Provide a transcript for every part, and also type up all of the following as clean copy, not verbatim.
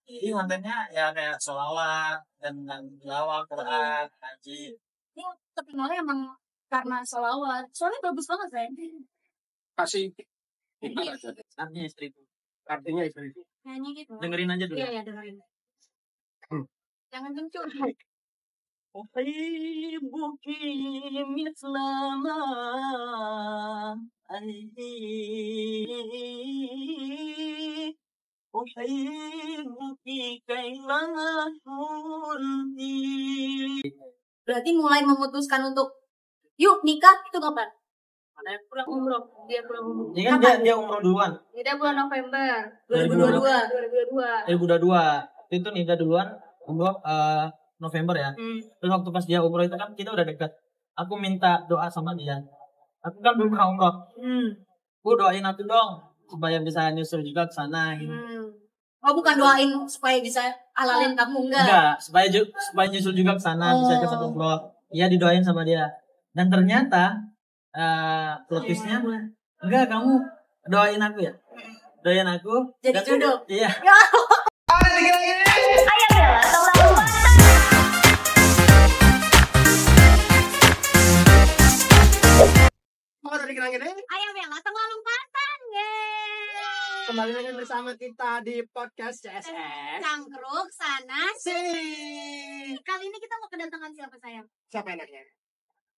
Jadi kontennya ya kayak sholawat dan tilawah Quran, haji. Ini terkenalnya emang karena sholawat. Soalnya bagus banget, Ren. Kasih aja. Artinya istriku. Artinya istri. Kayaknya gitu. Dengerin aja dulu. Iya, dengerin. Jangan kencur. Uhibbuki mislama uhibbuki kailangan huldi. Berarti mulai memutuskan untuk yuk nikah itu kapan? Mana pulang umroh? Dia pulang umroh. Ini kan dia umroh duluan. Dia bulan November 2022. 2022. Itu nikah duluan, umroh November ya. Terus waktu pas dia umroh itu kan kita udah dekat. Aku minta doa sama dia. Aku kan belum pernah umroh. Aku doain aku dong supaya bisa nyusul juga ke sana gitu. Oh, bukan doain supaya bisa halalin kamu Enggak, supaya nyusul juga ke sana bisa cepat umroh. Iya, didoain sama dia. Dan ternyata plot twist-nya enggak, kamu doain aku ya. Doain aku jadi jodoh. Iya. Ayam Bella selalu Ayam Bella selalu pasang. Kembali lagi bersama kita di podcast CSS Cangkruk sana sini. Kali ini kita mau kedatangan siapa, sayang? Siapa enaknya?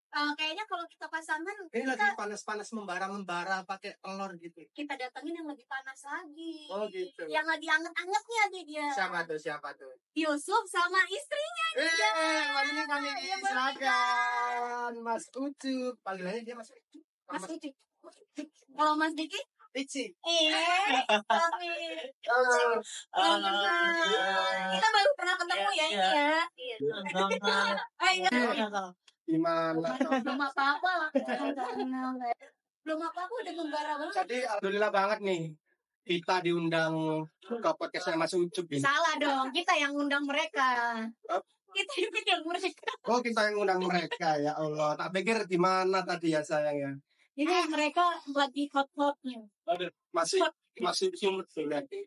Kayaknya kalau kita pasangan Ini lagi panas-panas membara pakai telur gitu. kita datengin yang lebih panas lagi. Oh gitu. Yang lagi anget-angetnya dia. Siapa tuh? Yusuf sama istrinya. Kami silakan Mas Ucup. Panggilannya dia Mas Ucup. Mas Diki. Kalau Mas Diki? Ici. Tapi kita baru pernah ketemu ya ini ya. Gimana? Belum apa-apa. Belum apa-apa udah membara banget. Jadi alhamdulillah banget nih kita diundang ke podcastnya Mas Ucup ini. Salah dong, kita yang undang mereka. Kita yang undang mereka. Oh, kita yang undang mereka, ya Allah. Tak pikir gimana tadi ya sayang ya. Jadi mereka lagi hot-hotnya. Masih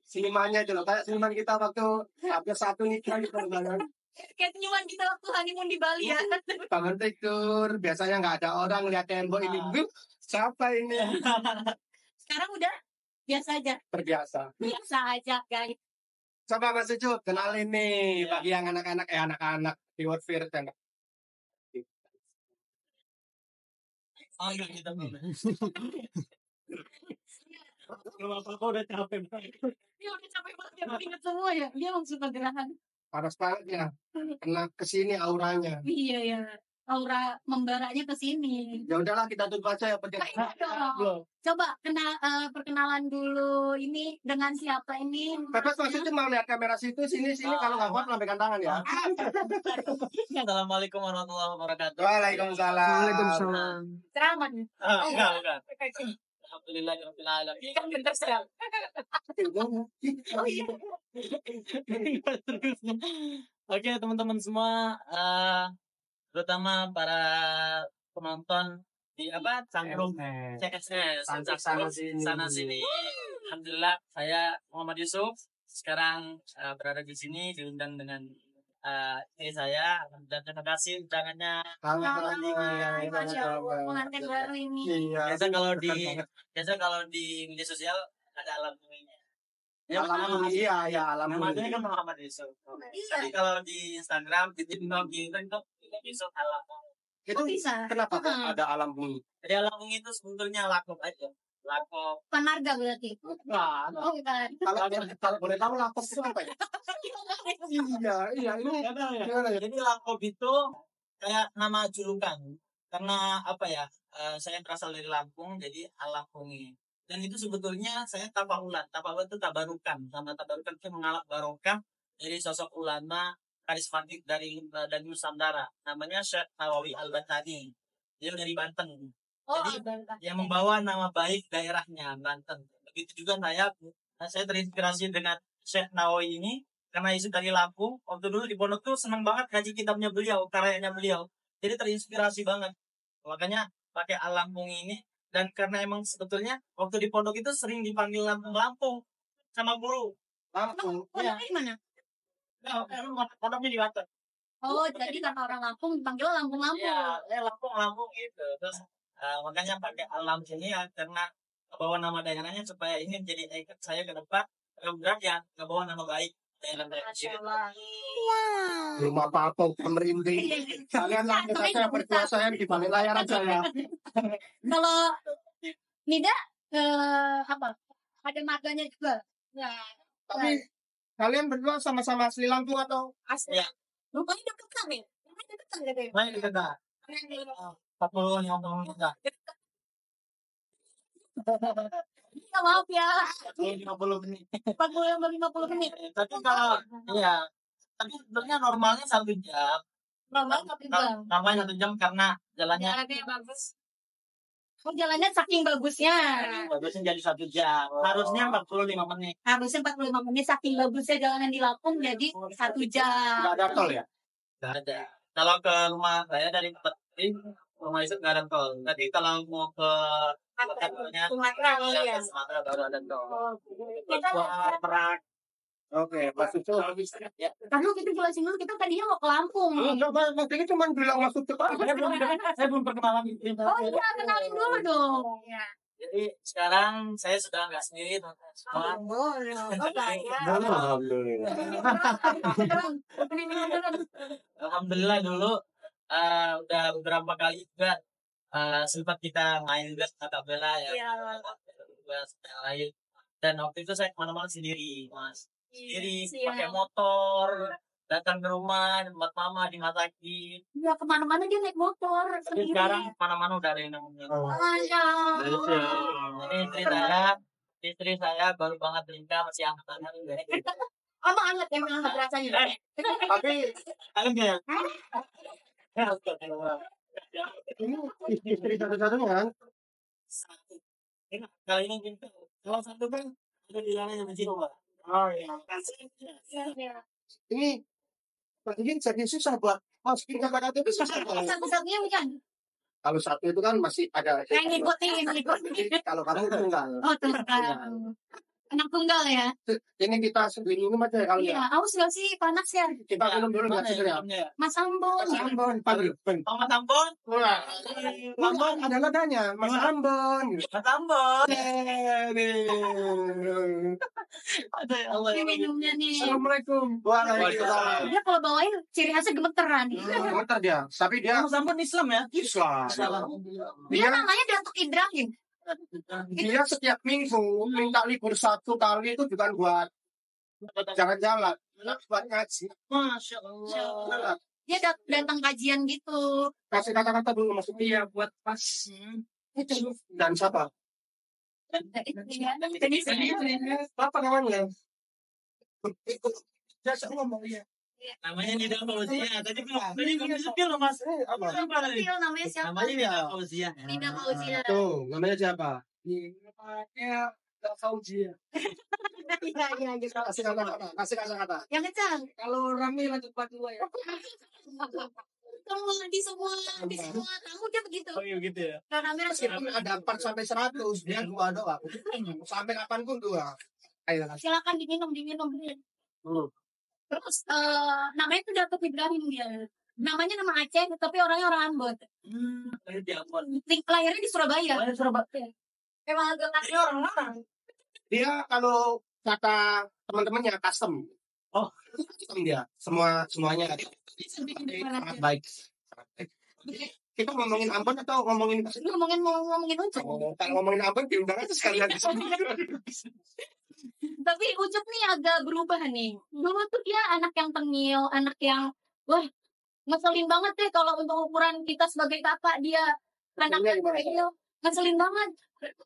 senyumannya itu loh, kayak senyuman kita waktu hampir satu nikah gitu kan. Kayak senyuman kita waktu honeymoon di Bali ya. Bangun tidur, biasanya nggak ada orang lihat tembok ini. Siapa ini? Sekarang udah biasa aja. Terbiasa. Biasa aja, guys. Coba Mas Ucup, kenalin nih bagi yang anak-anak di World Fair dan Kita belum. belum apa-apa udah capek banget. Dia udah capek banget, dia inget semua ya. Dia langsung kegerahan. Panas banget ya. Kena kesini auranya. Iya ya. Aura membaranya ke sini. Ya udahlah kita tutup aja ya podcast. Coba perkenalan dulu ini dengan siapa ini? Pepes Mas Ucup mau lihat kamera sini kalau nggak kuat lambaikan tangan ya. Assalamualaikum warahmatullahi wabarakatuh. Waalaikumsalam. Selamat. Bukan. Alhamdulillahirabbil alamin. Ini kan bentar sekali. Oh iya. Oke, teman-teman semua, terutama para penonton di Cangkruk CSS sana sini. Alhamdulillah, saya Muhammad Yusuf sekarang berada di sini diundang dengan istri saya. Dan terima kasih undangannya. Masya Allah, pengantin baru ini. Iya. Biasa kalau di media sosial ada alam bunyinya. Alhamdulillah. Namanya kan Muhammad Yusuf. Tapi kalau di Instagram, di Twitter itu Yusuf alam. Itu bisa. Kenapa ada alam bunyi? Jadi alam bunyi itu sebetulnya lakop aja. Lakop. Penarga berarti. Bukan. Oh, bukan. Kalau boleh tahu lakop itu apa ya? Iya, ini gimana ya? Jadi lakop itu kayak nama julukan. Karena apa ya? Saya berasal dari Lampung, jadi alam bunyi. Dan itu sebetulnya saya tafahulan. Tafahulan itu tabarukan. Sama tabarukan itu mengalap barokah dari sosok ulama karismatik dari Nusantara. Namanya Syekh Nawawi Al-Bantani. Dia dari Banten. Jadi yang membawa nama baik daerahnya Banten. Begitu juga saya terinspirasi dengan Syekh Nawawi ini karena isu dari Lampung. Waktu dulu di pondok tuh senang banget ngaji kitabnya beliau, karyanya beliau. Jadi terinspirasi banget. Makanya pakai Lampung ini. Dan karena emang sebetulnya waktu di pondok itu sering dipanggil Lampung sama guru. Lampung. Pondoknya di mana? Mondoknya di Banten. Oh, jadi kata orang Lampung dipanggil Lampung-Lampung. Iya, Lampung gitu. Terus makanya pakai alam sini ya karena bawa nama daerahnya supaya ini jadi ikut saya ke depan program yang bawa nama baik daerah Masya Allah. Belum apa-apa pemerintah. Kalian langsung saja berdua saya di balik layar aja ya. Kalau Nida apa? Ada marganya juga. Ya. Tapi kalian berdua sama-sama asli Lampung atau Asli. Iya. Rupanya deketan nih. Rupanya deketan gitu. Main di Kendal. 40-50 juta. Ya, maaf ya. 50 menit. 40-50 menit. Tapi kalau iya, tapi sebenarnya normalnya 1 jam. Normal 1 jam. Normalnya 1 jam karena jalannya Jalannya bagus. Oh, jalannya saking bagusnya. bagusnya jadi 1 jam. Harusnya 45 menit. Harusnya 45 menit saking bagusnya jalanan di Lampung jadi 1 jam. nggak ada tol ya? Nggak ada. Kalau ke rumah saya dari tempat ini, rumah itu nggak ada tol. Tapi kalau mau ke Sumatera, Sumatera ya. Sumatera baru ada tol. Kita Wah, Merak. Oke, Mas itu. Ya. Karena kita jelasin dulu kita tadinya mau ke Lampung. Mas ini cuma bilang masuk ke Saya belum perkenalan. Oh iya, kenalin dulu dong. Ya. Jadi sekarang saya sudah nggak sendiri, teman-teman. Alhamdulillah dulu udah beberapa kali juga sempat kita main juga kata Bella ya. Lain. Dan waktu itu saya kemana-mana sendiri, Mas. Sendiri pakai motor, datang ke rumah tempat mama dimasakin. Ya kemana-mana dia naik motor. Tapi sekarang kemana-mana udah ada yang namanya. Masya Allah. Ini istri saya baru banget nikah masih angkatan. Emang anget rasanya. Tapi Kalian kayak ini istri satu-satunya kan? kali ini gitu. Kalau satu kan ada di dalamnya masih coba. Oh iya. Ini mungkin jadi susah buat masukin kata-kata itu susah. Satu-satunya bukan. Kalau satu itu kan masih ada. Yang ngikutin. Kalau kamu itu enggak. Oh tunggal. Anak tunggal ya. Ini kita sendiri ini aja kali Iya, ya. aus gak sih panas ya. Kita minum dulu nggak sih ya? Mas Ambon. Mas Ambon, panggil. Mas Ambon, Wah, Ambon, ada nadanya, Mas Ambon. Mas Ambon. Ada Allah. Ini minumnya nih. Assalamualaikum. Waalaikumsalam. Dia kalau bawain ciri khasnya gemeteran. Gemetar dia, tapi dia Mas Ambon Islam ya? Islam. Dia namanya Datuk Ibrahim. Dia setiap minggu minta libur 1 kali itu bukan buat jalan-jalan, buat ngaji. Masya Allah. Dia datang kajian gitu. Kasih kata-kata dulu maksudnya Iya buat pas. Itu. dan siapa? Apa namanya? Saya ngomong ya. Namanya Nida Fauzia. Tadi belum disepil loh Mas. Apa? Iya, namanya siapa? Namanya Nida Fauzia. Nida Fauzia. Tuh, namanya siapa? Namanya Fauzia. Iya, gitu. Kasih kata-kata, kasih kata-kata. Yang kencang. Kalau rame lanjut part 2 ya. Kalau di semua tamu dia begitu. Oh iya gitu ya. Karena merah Meskipun ada 4 sampai 100, dia 2 doang. Sampai kapanpun 2. Ayo, kasih. silakan diminum. Terus namanya itu Datuk Ibrahim dia. Namanya nama Aceh, tapi orangnya orang Ambon. Di Ambon. Lahirnya di Surabaya. Lahir Surabaya. Emang agak kasih Orang mana? Dia kalau kata teman-temannya custom. Oh. Custom dia. Semuanya sangat baik. Kita ngomongin Ambon atau ngomongin ngomongin Ucup. kalau ngomongin Ambon diundang aja sekalian. Tapi Ucup nih agak berubah nih. Dulu tuh dia anak yang tengil, anak yang wah ngeselin banget deh kalau untuk ukuran kita sebagai kakak dia anaknya kecil ngeselin banget.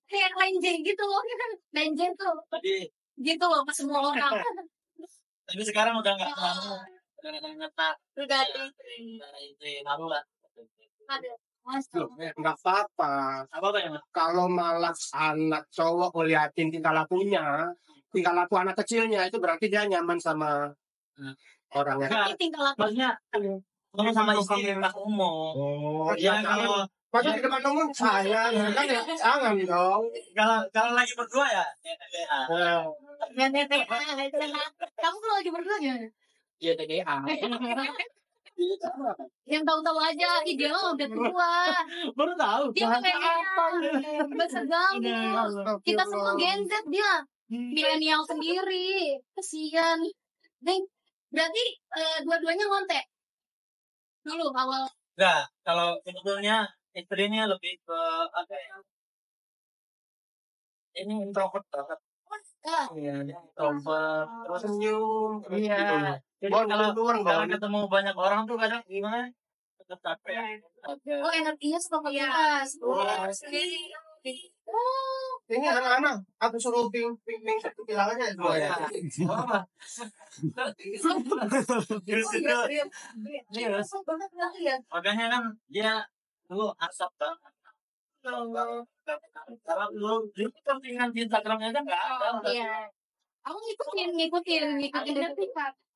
Kayak lenje gitu loh. Lenje tuh Tadi gitu loh ke semua orang. tapi sekarang udah nggak terlalu. Udah nggak ngetak. Udah Itu malu lah. ada. Loh, nggak apa-apa. Apa ya Mas? Kalau malas anak cowok ngeliatin tingkah lakunya, tingkah laku anak kecilnya itu berarti dia nyaman sama orangnya. Ini tinggal laku. Maksudnya kalau sama istri pas umum. Oh, Ya kalau Maksudnya di depan umum saya kan ya jangan dong. kalau lagi berdua ya. Kamu kalau lagi berdua gimana? Iya TGA. Yang tahu-tahu aja, ih dia mah udah tua. Baru tahu. Dia Bahasa kayaknya apa ini? bahasa gambut. Kita semua Gen Z, dia milenial sendiri. Kesian. Neng, berarti dua-duanya ngontek dulu awal. Enggak, kalau sebetulnya istrinya lebih ke apa ya? Ini introvert banget. Ah, Iya, dia introvert. Terus Senyum. iya. Jadi Bon, kalau keluar, kalau Bon. ketemu banyak orang tuh kadang gimana? Tetap capek. oh energinya suka keluar. Ini anak-anak, aku suruh ping satu bilang aja. Oh ya. Apa? Serius. Banget lagi ya. Makanya kan dia dulu asap banget. Kalau lu postingan di Instagramnya kan nggak ada. Iya. Aku ngikutin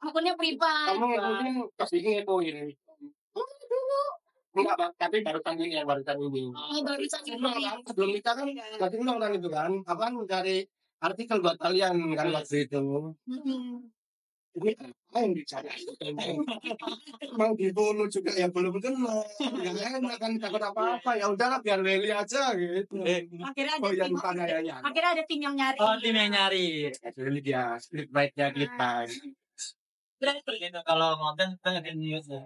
akunnya privat. Kamu ngikutin pas bikin itu ini. Dulu. Enggak, Bang, tapi barusan ini yang barusan ini. Oh, baru saja Sebelum kita kan nggak undang kan itu kan, apaan dari artikel buat kalian kan waktu itu. Ini apa yang dicari? Emang di dulu juga yang belum kenal, yang enak kan takut apa-apa, ya udahlah biar Leli aja gitu. Akhirnya Oh ya bukan ya. Akhirnya ada tim yang nyari. Oh, tim yang nyari. Leli dia split bite-nya kita. Berarti gitu kalau konten kita ngerti news ya.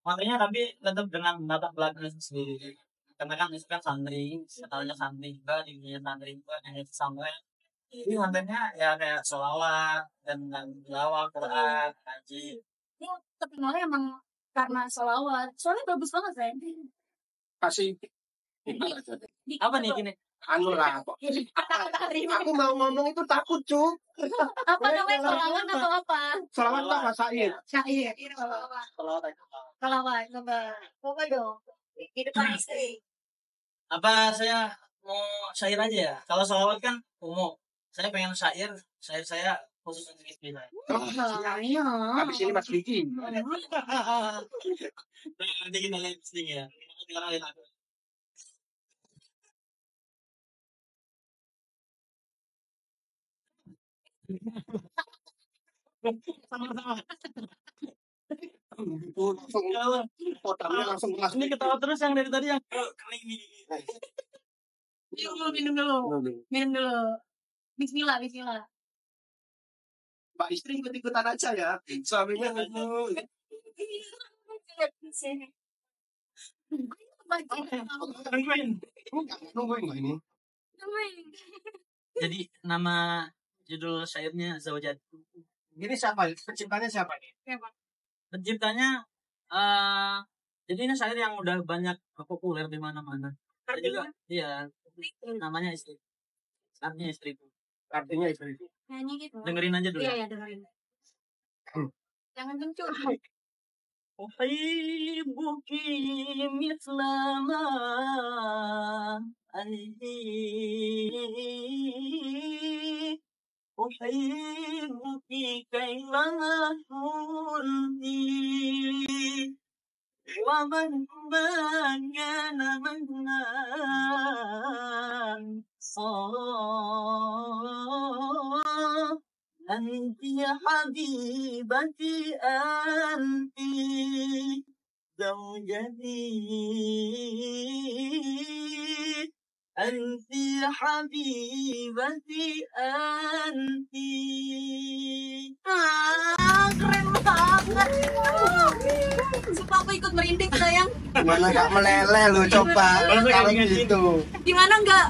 Kontennya tapi tetap dengan latar belakang sendiri. Karena kan itu kan santri, katanya santri juga, dirinya santri juga, yang itu sama. Jadi kontennya ya kayak sholawat dan tilawah Quran, haji. Ini terkenalnya emang karena sholawat. Soalnya bagus banget, Ren. Kasih Apa nih gini? anu lah. Aku mau ngomong itu takut cu. Apa namanya sholawat atau apa? Selamat tak masain. Syair. Sholawat. Sholawat, coba dong. Di depan istri. Apa saya mau syair aja ya? Kalau sholawat kan umum. Saya pengen syair saya khusus untuk istri saya. Iya. Habis ini Mas Vicky. Nanti kita lihat listing ya. Kita lihat aku. Sama-sama. Langsung potongnya langsung kelas. Ini ketawa terus yang dari tadi yang keling ini. Minum dulu. Bismillah. Mbak istri ikut-ikutan aja ya. Suaminya ngomong. Nungguin nggak ini? Jadi nama judul syairnya Zaujat. Ini siapa? Penciptanya siapa nih? Penciptanya jadi ini syair yang udah banyak populer di mana-mana. Ada juga iya namanya istri. Artinya istriku. Artinya istri. Kayaknya gitu. Dengerin aja dulu. Iya, dengerin. Jangan kencur. أحبك مثل ما أنت أحبك كيما كنت ومهما كان مهما صار أنت يا حبيبتي أنت زوجتي أنت يا حبيبتي أنت Keren banget. Sumpah aku ikut merinding sayang. Gimana nggak meleleh lu coba kalau gitu. Gimana nggak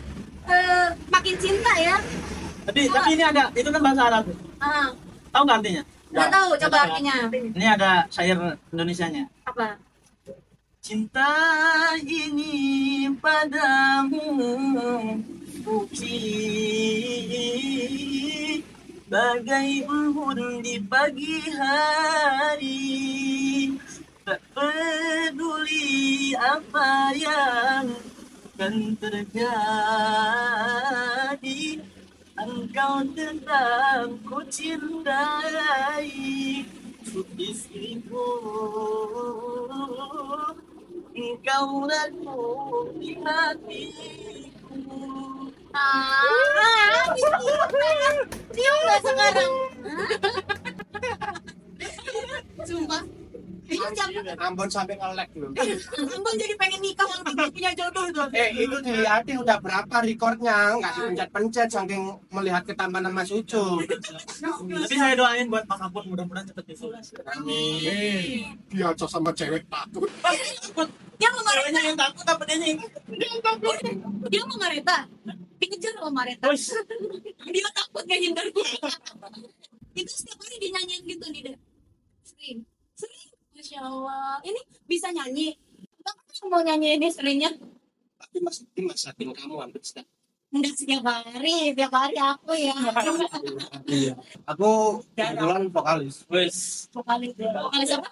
makin cinta ya? Tapi ini ada, itu kan bahasa Arab. Tahu nggak artinya? Nggak tahu, coba artinya. Ini ada syair Indonesianya. Apa? Cinta ini padamu suci bagai embun di pagi hari, tak peduli apa yang akan terjadi, engkau tetap ku cintai, istriku. Engkau aku di hatiku. Cium nggak sekarang? Ambon sampai nge-lag loh. Ambon jadi pengen nikah kalau punya jodoh tuh. Itu dilihatin udah berapa rekornya, nggak dipencet-pencet saking melihat ketampanan Mas Ucup. Tapi saya doain buat Mas Ambon mudah-mudahan cepet disulus. Amin. Dia cocok sama cewek takut. Dia mau Mareta. Ceweknya yang takut apa dia yang Dia mau Mareta. Dikejar sama Mareta. Dia takut gak hindar gue. Itu setiap hari dinyanyiin gitu nih deh. Sering. Masya Allah. Ini bisa nyanyi. Bapak mau nyanyiin istrinya? Tapi Mas masakin kamu hampir setiap. Enggak setiap hari aku ya. Iya. Aku kebetulan vokalis. wes. Vokalis apa?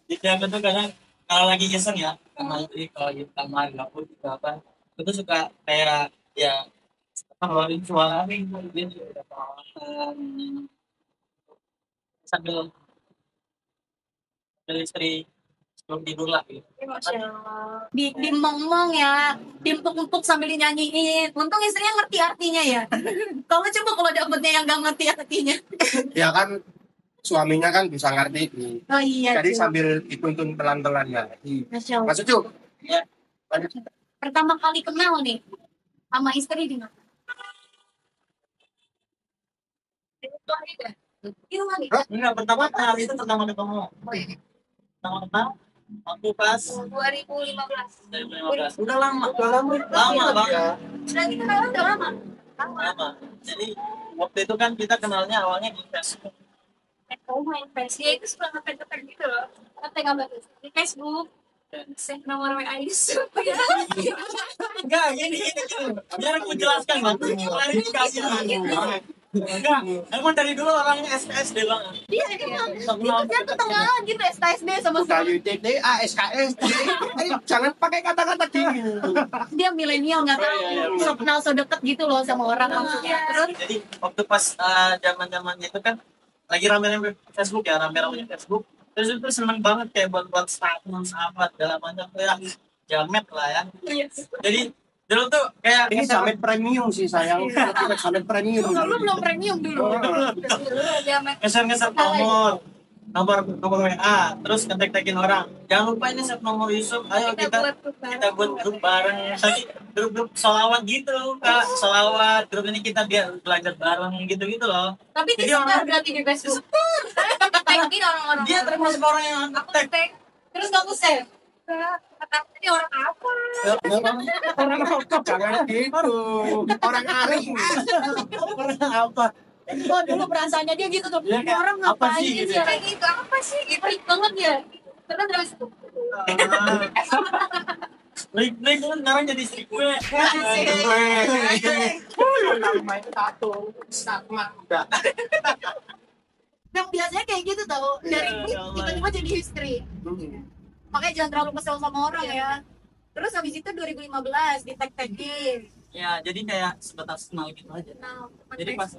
Jadi aku tuh kadang kalau lagi iseng ya, sama istri kalau di kamar gabut juga apa, aku tuh suka kayak ya ngeluarin suara gitu, udah perawatan sambil sambil istri sebelum tidur lah gitu. Di mong ya, diempuk-empuk sambil dinyanyiin. Untung istrinya ngerti artinya ya. Kalau coba kalau dapetnya yang gak ngerti artinya. Ya kan suaminya kan bisa ngerti. Oh iya. Jadi Cuk. sambil dituntun pelan-pelan ya. Masya Allah. Mas Ucup. Ya. Pertama kali kenal nih sama istri di mana? Di rumah nih. Enggak, pertama kali itu pertama ketemu. Pertama kenal waktu pas 2015. 2015. Udah lama banget. Sudah kita kenal udah lama. Lama. Jadi waktu itu kan kita kenalnya awalnya di Facebook. Oh main Facebook. Ya itu suka ngetek-ngetek gitu loh. Ngetek apa tuh? Di Facebook. Save nomor WA itu supaya Enggak, gini. Biar aku jelaskan bang. Klarifikasi enggak. Emang dari dulu orangnya SKSD banget. iya dia tuh tengah gitu SKSD sama KUTD, ASKS. Jangan pakai kata-kata gini. dia milenial nggak tahu so kenal so deket gitu loh sama orang maksudnya. Terus Jadi waktu pas zaman-zamannya itu kan lagi rame-rame Facebook ya, rame-rame Facebook. Terus itu seneng banget kayak buat status sahabat dalam macam ya jamet lah ya. Jadi dulu tuh kayak Ini jamet premium sih sayang. Jamet premium. dulu belum premium dulu. ngeser nomor WA, terus kontak-kontakin orang. Jangan lupa ini save nomor Yusuf. Ayo kita buat grup bareng. Tadi grup solawat gitu, Kak. Solawat. Grup ini kita biar belajar bareng gitu-gitu loh. Tapi Jadi disebar berarti di Facebook. Tagin orang-orang. Dia termasuk orang yang ngetek. Terus kamu save. Kata ini orang apa? Orang apa? Jangan gitu. Orang alim. Orang apa? Oh dulu perasaannya dia gitu tuh. Iya, Ini kayak, orang apa ngapain sih gitu sih ya? kayak gitu? Apa sih? Pelit banget ya. Terus dari situ. Blik kan sekarang jadi istri gue. Main satu. Sama udah. Yang biasanya kayak gitu tau. Dari Ya klik Allah. tiba-tiba jadi istri. Makanya jangan terlalu kesel sama orang ya. Terus habis itu 2015 di tag-tagin. Ya, jadi kayak sebatas kenal gitu aja. Nah, Jadi pas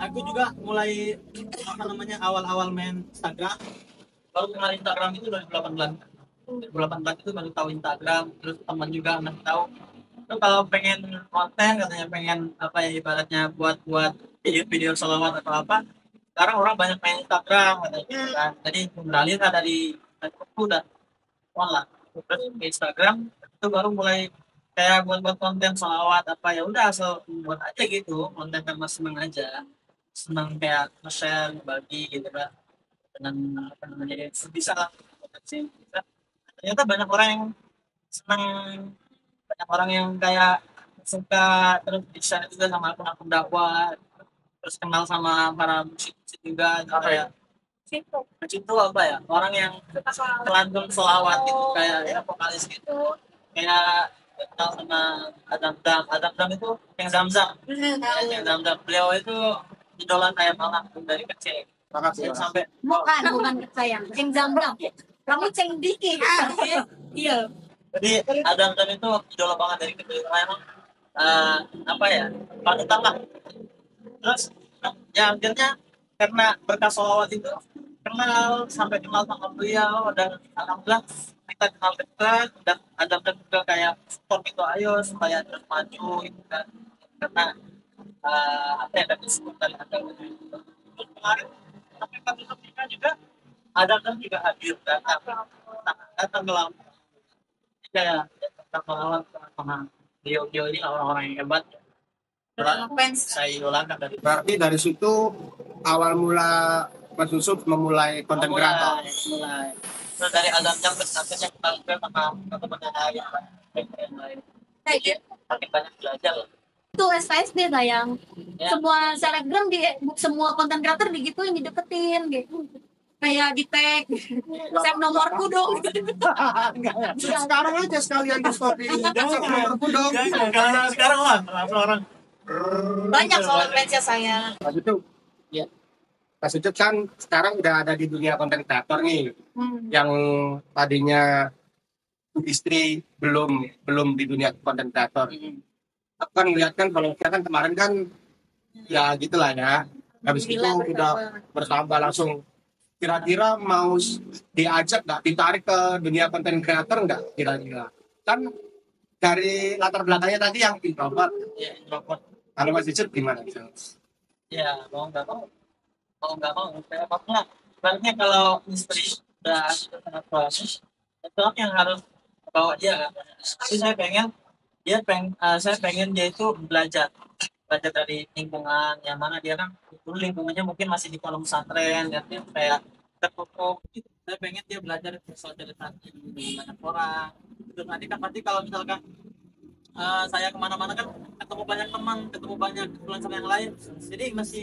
aku juga mulai apa namanya awal-awal main Instagram. Baru kenal Instagram itu 2018. 2018 itu baru tahu Instagram, terus teman juga ngasih tahu. Itu kalau pengen konten katanya pengen apa ya ibaratnya buat video salawat atau apa. Sekarang orang banyak main Instagram katanya gitu kan. Jadi beralih lah dari Facebook udah malah terus ke Instagram itu baru mulai kayak buat konten salawat apa ya udah asal buat aja gitu konten karena seneng aja seneng kayak nge-share bagi gitu kan dengan apa namanya ya, bisa lah sih bisa. Ternyata banyak orang yang seneng banyak orang yang kayak suka terus bisa juga sama akun-akun dakwah terus kenal sama para musik juga kayak itu apa ya orang yang pelantun selawat gitu kayak ya vokalis gitu kayak kenal sama Adam Dam itu yang Zamzam beliau itu idola saya malah dari kecil Makasih. sampai bukan sayang. Ceng Zamzam. Kamu ceng dikit. Iya. jadi Adam Dam itu idola banget dari kecil emang apa ya panutan lah terus ya akhirnya karena berkah sholawat itu kenal sampai kenal sama beliau dan alhamdulillah kita kenal dekat dan ada juga kayak support itu ayo supaya terus maju gitu kan karena apa ya tadi sebutan ada kemarin tapi kami ketika juga ada kan juga hadir datang ke Lampung kayak datang ke Lampung dia ini orang-orang yang hebat saya idolakan dari Berarti dari situ awal mula Mas Yusuf memulai konten kreator. mulai terus dari azam jam sampai yang sampai sama teman yang lain makin banyak belajar Itu SKSD sayang. ya. Semua selebgram semua konten kreator digituin dideketin gitu. Kayak di tag, save nomorku dong. Sekarang aja sekalian di story. Nomorku dong. Sekarang lah orang Banyak soal fansnya saya. Mas Yusuf. Ya. Mas Yusuf kan sekarang udah ada di dunia konten kreator nih. Yang tadinya istri belum di dunia konten kreator. Aku kan ngeliat kan kalau kita kan kemarin kan ya gitulah ya. Habis itu udah bertambah langsung. Kira-kira mau diajak nggak, ditarik ke dunia konten kreator nggak kira-kira? Kan dari latar belakangnya tadi yang introvert. ya introvert Kalau Mas Yusuf gimana? ya mau nggak mau kayak apa nggak sebenarnya kalau istri udah sangat proses itu yang harus bawa dia kan tapi saya pengen dia itu belajar dari lingkungan yang mana dia kan dulu lingkungannya mungkin masih di kolom pesantren ya dia kayak tertutup gitu. Saya pengen dia belajar bersosialisasi dengan banyak orang terus nanti kan pasti kalau misalkan saya kemana-mana kan ketemu banyak teman ketemu banyak influencer yang lain jadi masih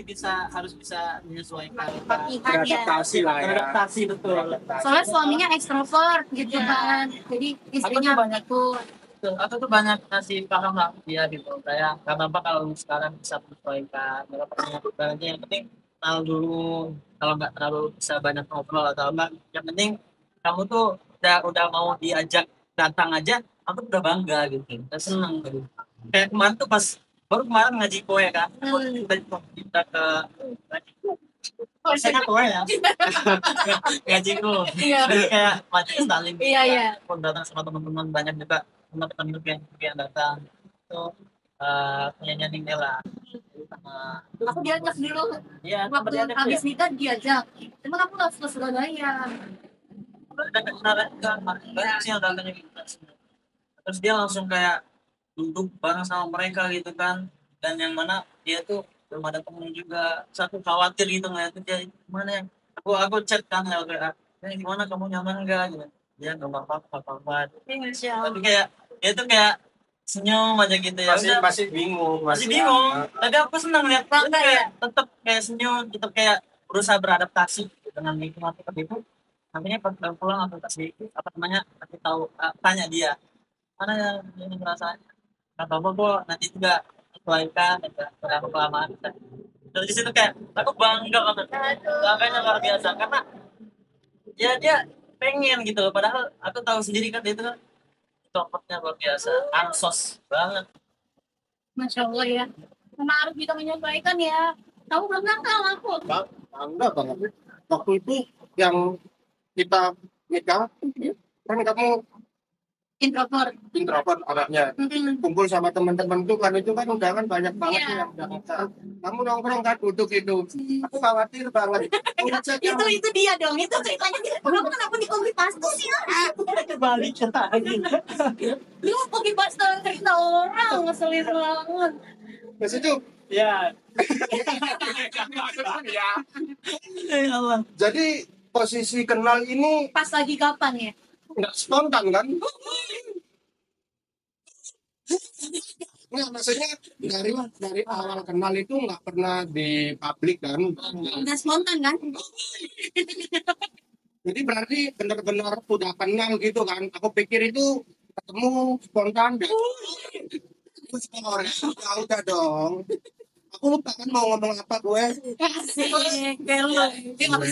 harus bisa menyesuaikan Beradaptasi lah ya. beradaptasi betul Soalnya suaminya ekstrovert gitu kan. Jadi istrinya banyak ikut. aku tuh banyak ngasih paham lah dia gitu kayak karena apa kalau sekarang bisa menyesuaikan berarti yang penting kenal dulu kalau nggak terlalu bisa banyak ngobrol atau enggak yang penting kamu tuh udah mau diajak datang aja aku udah bangga gitu udah seneng gitu kayak kemarin tuh baru kemarin ngaji kowe kan kita ke saya kan kowe ya ngaji kowe kayak majelis taklim Iya. aku datang sama teman-teman banyak juga teman-teman yang datang itu penyanyi Nela sama Aku diajak dulu iya waktu habis nikah diajak. Cuman aku nggak suka Surabaya. banyak sih yang datangnya gitu terus dia langsung kayak duduk bareng sama mereka gitu kan dan yang mana dia tuh belum ada temen juga satu khawatir gitu ngeliatin dia gimana yang aku chat kan lewat WA gimana kamu nyaman enggak gitu dia nggak apa-apa tapi kayak dia tuh kayak senyum aja gitu ya Masih bingung. masih bingung tapi aku senang lihat dia tuh kayak tetap kayak senyum tetap kayak berusaha beradaptasi dengan lingkungan seperti itu nantinya pas pulang aku kasih apa namanya kasih tahu tanya dia mana yang ini ngerasain kata apa kok nanti juga sesuaikan ya kelamaan dari situ kayak aku bangga banget bangganya luar biasa karena ya dia pengen gitu loh padahal aku tahu sendiri kan dia itu kan copotnya luar biasa ansos banget Masya Allah ya. Karena harus bisa menyesuaikan ya. Kamu belum nakal aku. Bangga banget. Waktu itu yang kita nikah, kan kamu Introvert. introvert orangnya. Kumpul sama teman-teman tuh kan itu kan undangan banyak banget yang datang. Kamu nongkrong kan duduk itu. Aku khawatir banget. Itu dia dong. Itu ceritanya. Kamu kenapa di komunitas tuh sih? balik lagi Lu pergi bahas cerita orang. Ngeselin banget. Mas itu ya ya. ya Allah Jadi posisi kenal ini Pas lagi kapan ya? nggak spontan kan? Nggak, maksudnya dari awal kenal itu nggak pernah di publik kan? Udah spontan kan? Jadi berarti benar-benar udah kenal gitu kan? Aku pikir itu ketemu spontan deh. Ya udah dong. Aku lupa kan mau ngomong apa gue. Kayak lu.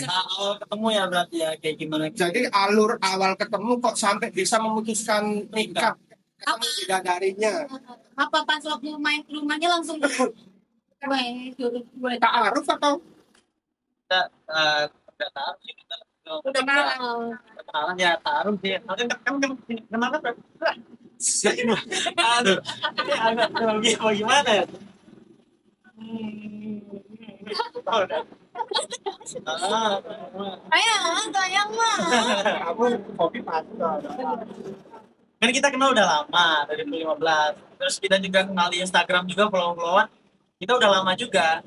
awal ketemu ya berarti ya kayak gimana Jadi alur awal ketemu kok sampai bisa memutuskan nikah. Ketemu bidadarinya. Apa pas waktu main ke rumahnya langsung gue Ta'aruf atau kita udah tahu sih kita udah kenal. kenalan ya taruh sih kan kenapa aduh ini agak grogi apa gimana ya Sayang mah. Aku hobi pasar. Kan kita kenal udah lama dari 2015. Terus kita juga kenal di Instagram juga follow-followan. Kita udah lama juga.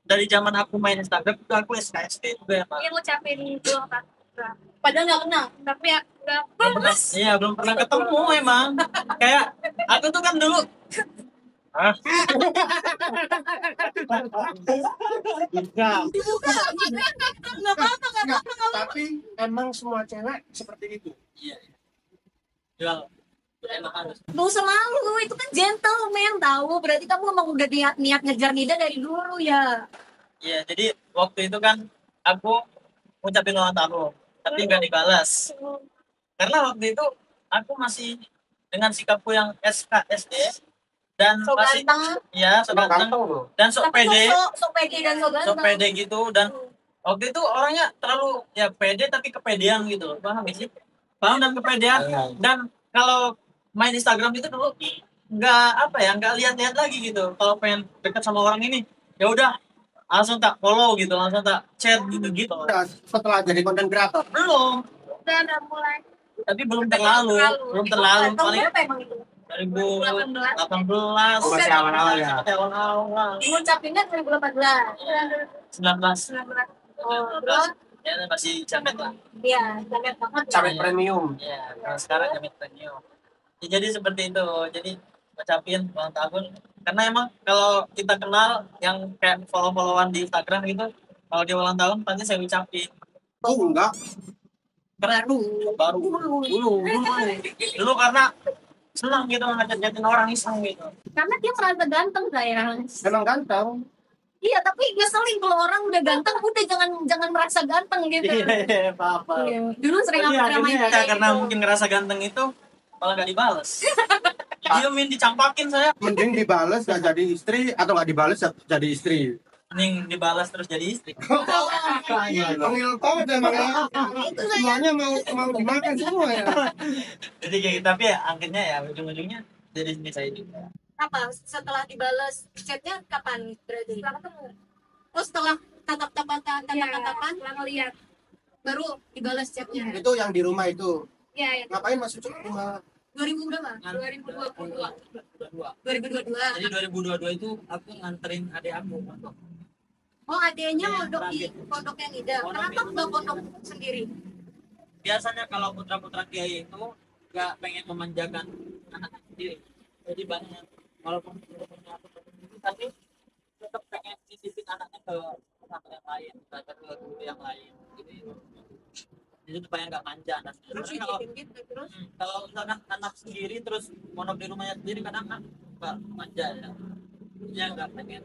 Dari zaman aku main Instagram itu aku SKSD juga ya, Pak. Ini ngucapin doang kan. Padahal nggak kenal, tapi ya udah Belum pernah, iya belum pernah ketemu emang. Kayak aku tuh kan dulu Enggak. nggak apa-apa, nggak apa-apa. Tapi emang semua cewek seperti itu. iya. Jual. Emang harus. Gak usah malu, itu kan gentleman tahu. Berarti kamu emang udah niat ngejar Nida dari dulu ya. Iya, jadi waktu itu kan aku ngucapin ulang tahun, tapi nggak dibalas. Karena waktu itu aku masih dengan sikapku yang SKSD dan So masih ganteng, ya so ganteng loh. dan sok tapi pede, so pede dan so sok ganteng. pede gitu. Dan waktu itu orangnya terlalu ya pede tapi kepedean gitu loh, paham gak sih? Paham dan kepedean. Dan kalau main Instagram itu dulu nggak apa ya, nggak lihat-lihat lagi gitu. Kalau pengen deket sama orang ini ya udah langsung tak follow gitu, langsung tak chat gitu. Udah setelah jadi konten kreator. Belum, Udah mulai. tapi belum terlalu Tahun paling berapa emang itu? 2018 Masih awal-awal ya. masih awal-awal Ngucapinnya 2018. 19 Oh, terus? ya masih jamet lah Iya, jamet banget. Cabai premium. ya. Nah, sekarang jamet premium ya, jadi seperti itu. Jadi ngucapin ulang tahun karena emang kalau kita kenal yang kayak follow-followan di Instagram gitu, kalau dia ulang tahun pasti saya ucapin. Oh enggak. Karena aku baru dulu karena senang gitu ngajak-ngajakin orang iseng gitu. Karena dia merasa ganteng sayang. Memang ganteng. Iya, tapi ngeselin kalau orang udah ganteng, udah jangan merasa ganteng gitu. Iya, apa-apa. Iya. Dulu sering Tapi apa main akhirnya kayak karena gitu. mungkin ngerasa ganteng itu malah gak dibales. Diemin, dicampakin saya. Mending dibales gak jadi istri atau gak dibales jadi istri. Mending dibalas terus jadi istri. Panggil banget emang ya. Semuanya mau dimakan semua ya. Jadi kayak gitu, tapi ya akhirnya ya ujung-ujungnya jadi istri saya juga. Apa setelah dibales chatnya kapan berarti? Setelah ketemu. Oh, setelah tatapan setelah ngeliat baru dibales chatnya. Itu yang di rumah itu. Iya, ya. Ngapain masuk ke rumah? 2000 berapa? 2022. Jadi 2022 itu aku nganterin adik aku untuk Oh, adanya Iya, mondok di pondoknya Nida. Kenapa nggak pondok sendiri? biasanya kalau putra-putra kiai itu nggak pengen memanjakan anaknya sendiri. Jadi banyak walaupun punya aku sendiri, tapi tetap pengen titipin anaknya ke pesantren yang lain, ke guru yang lain. Jadi supaya nggak manja anaknya. Terus Tapi kalau gitu terus. kalau misalkan anak sendiri terus mondok di rumahnya sendiri kadang kan nggak manja ya. Dia nggak pengen.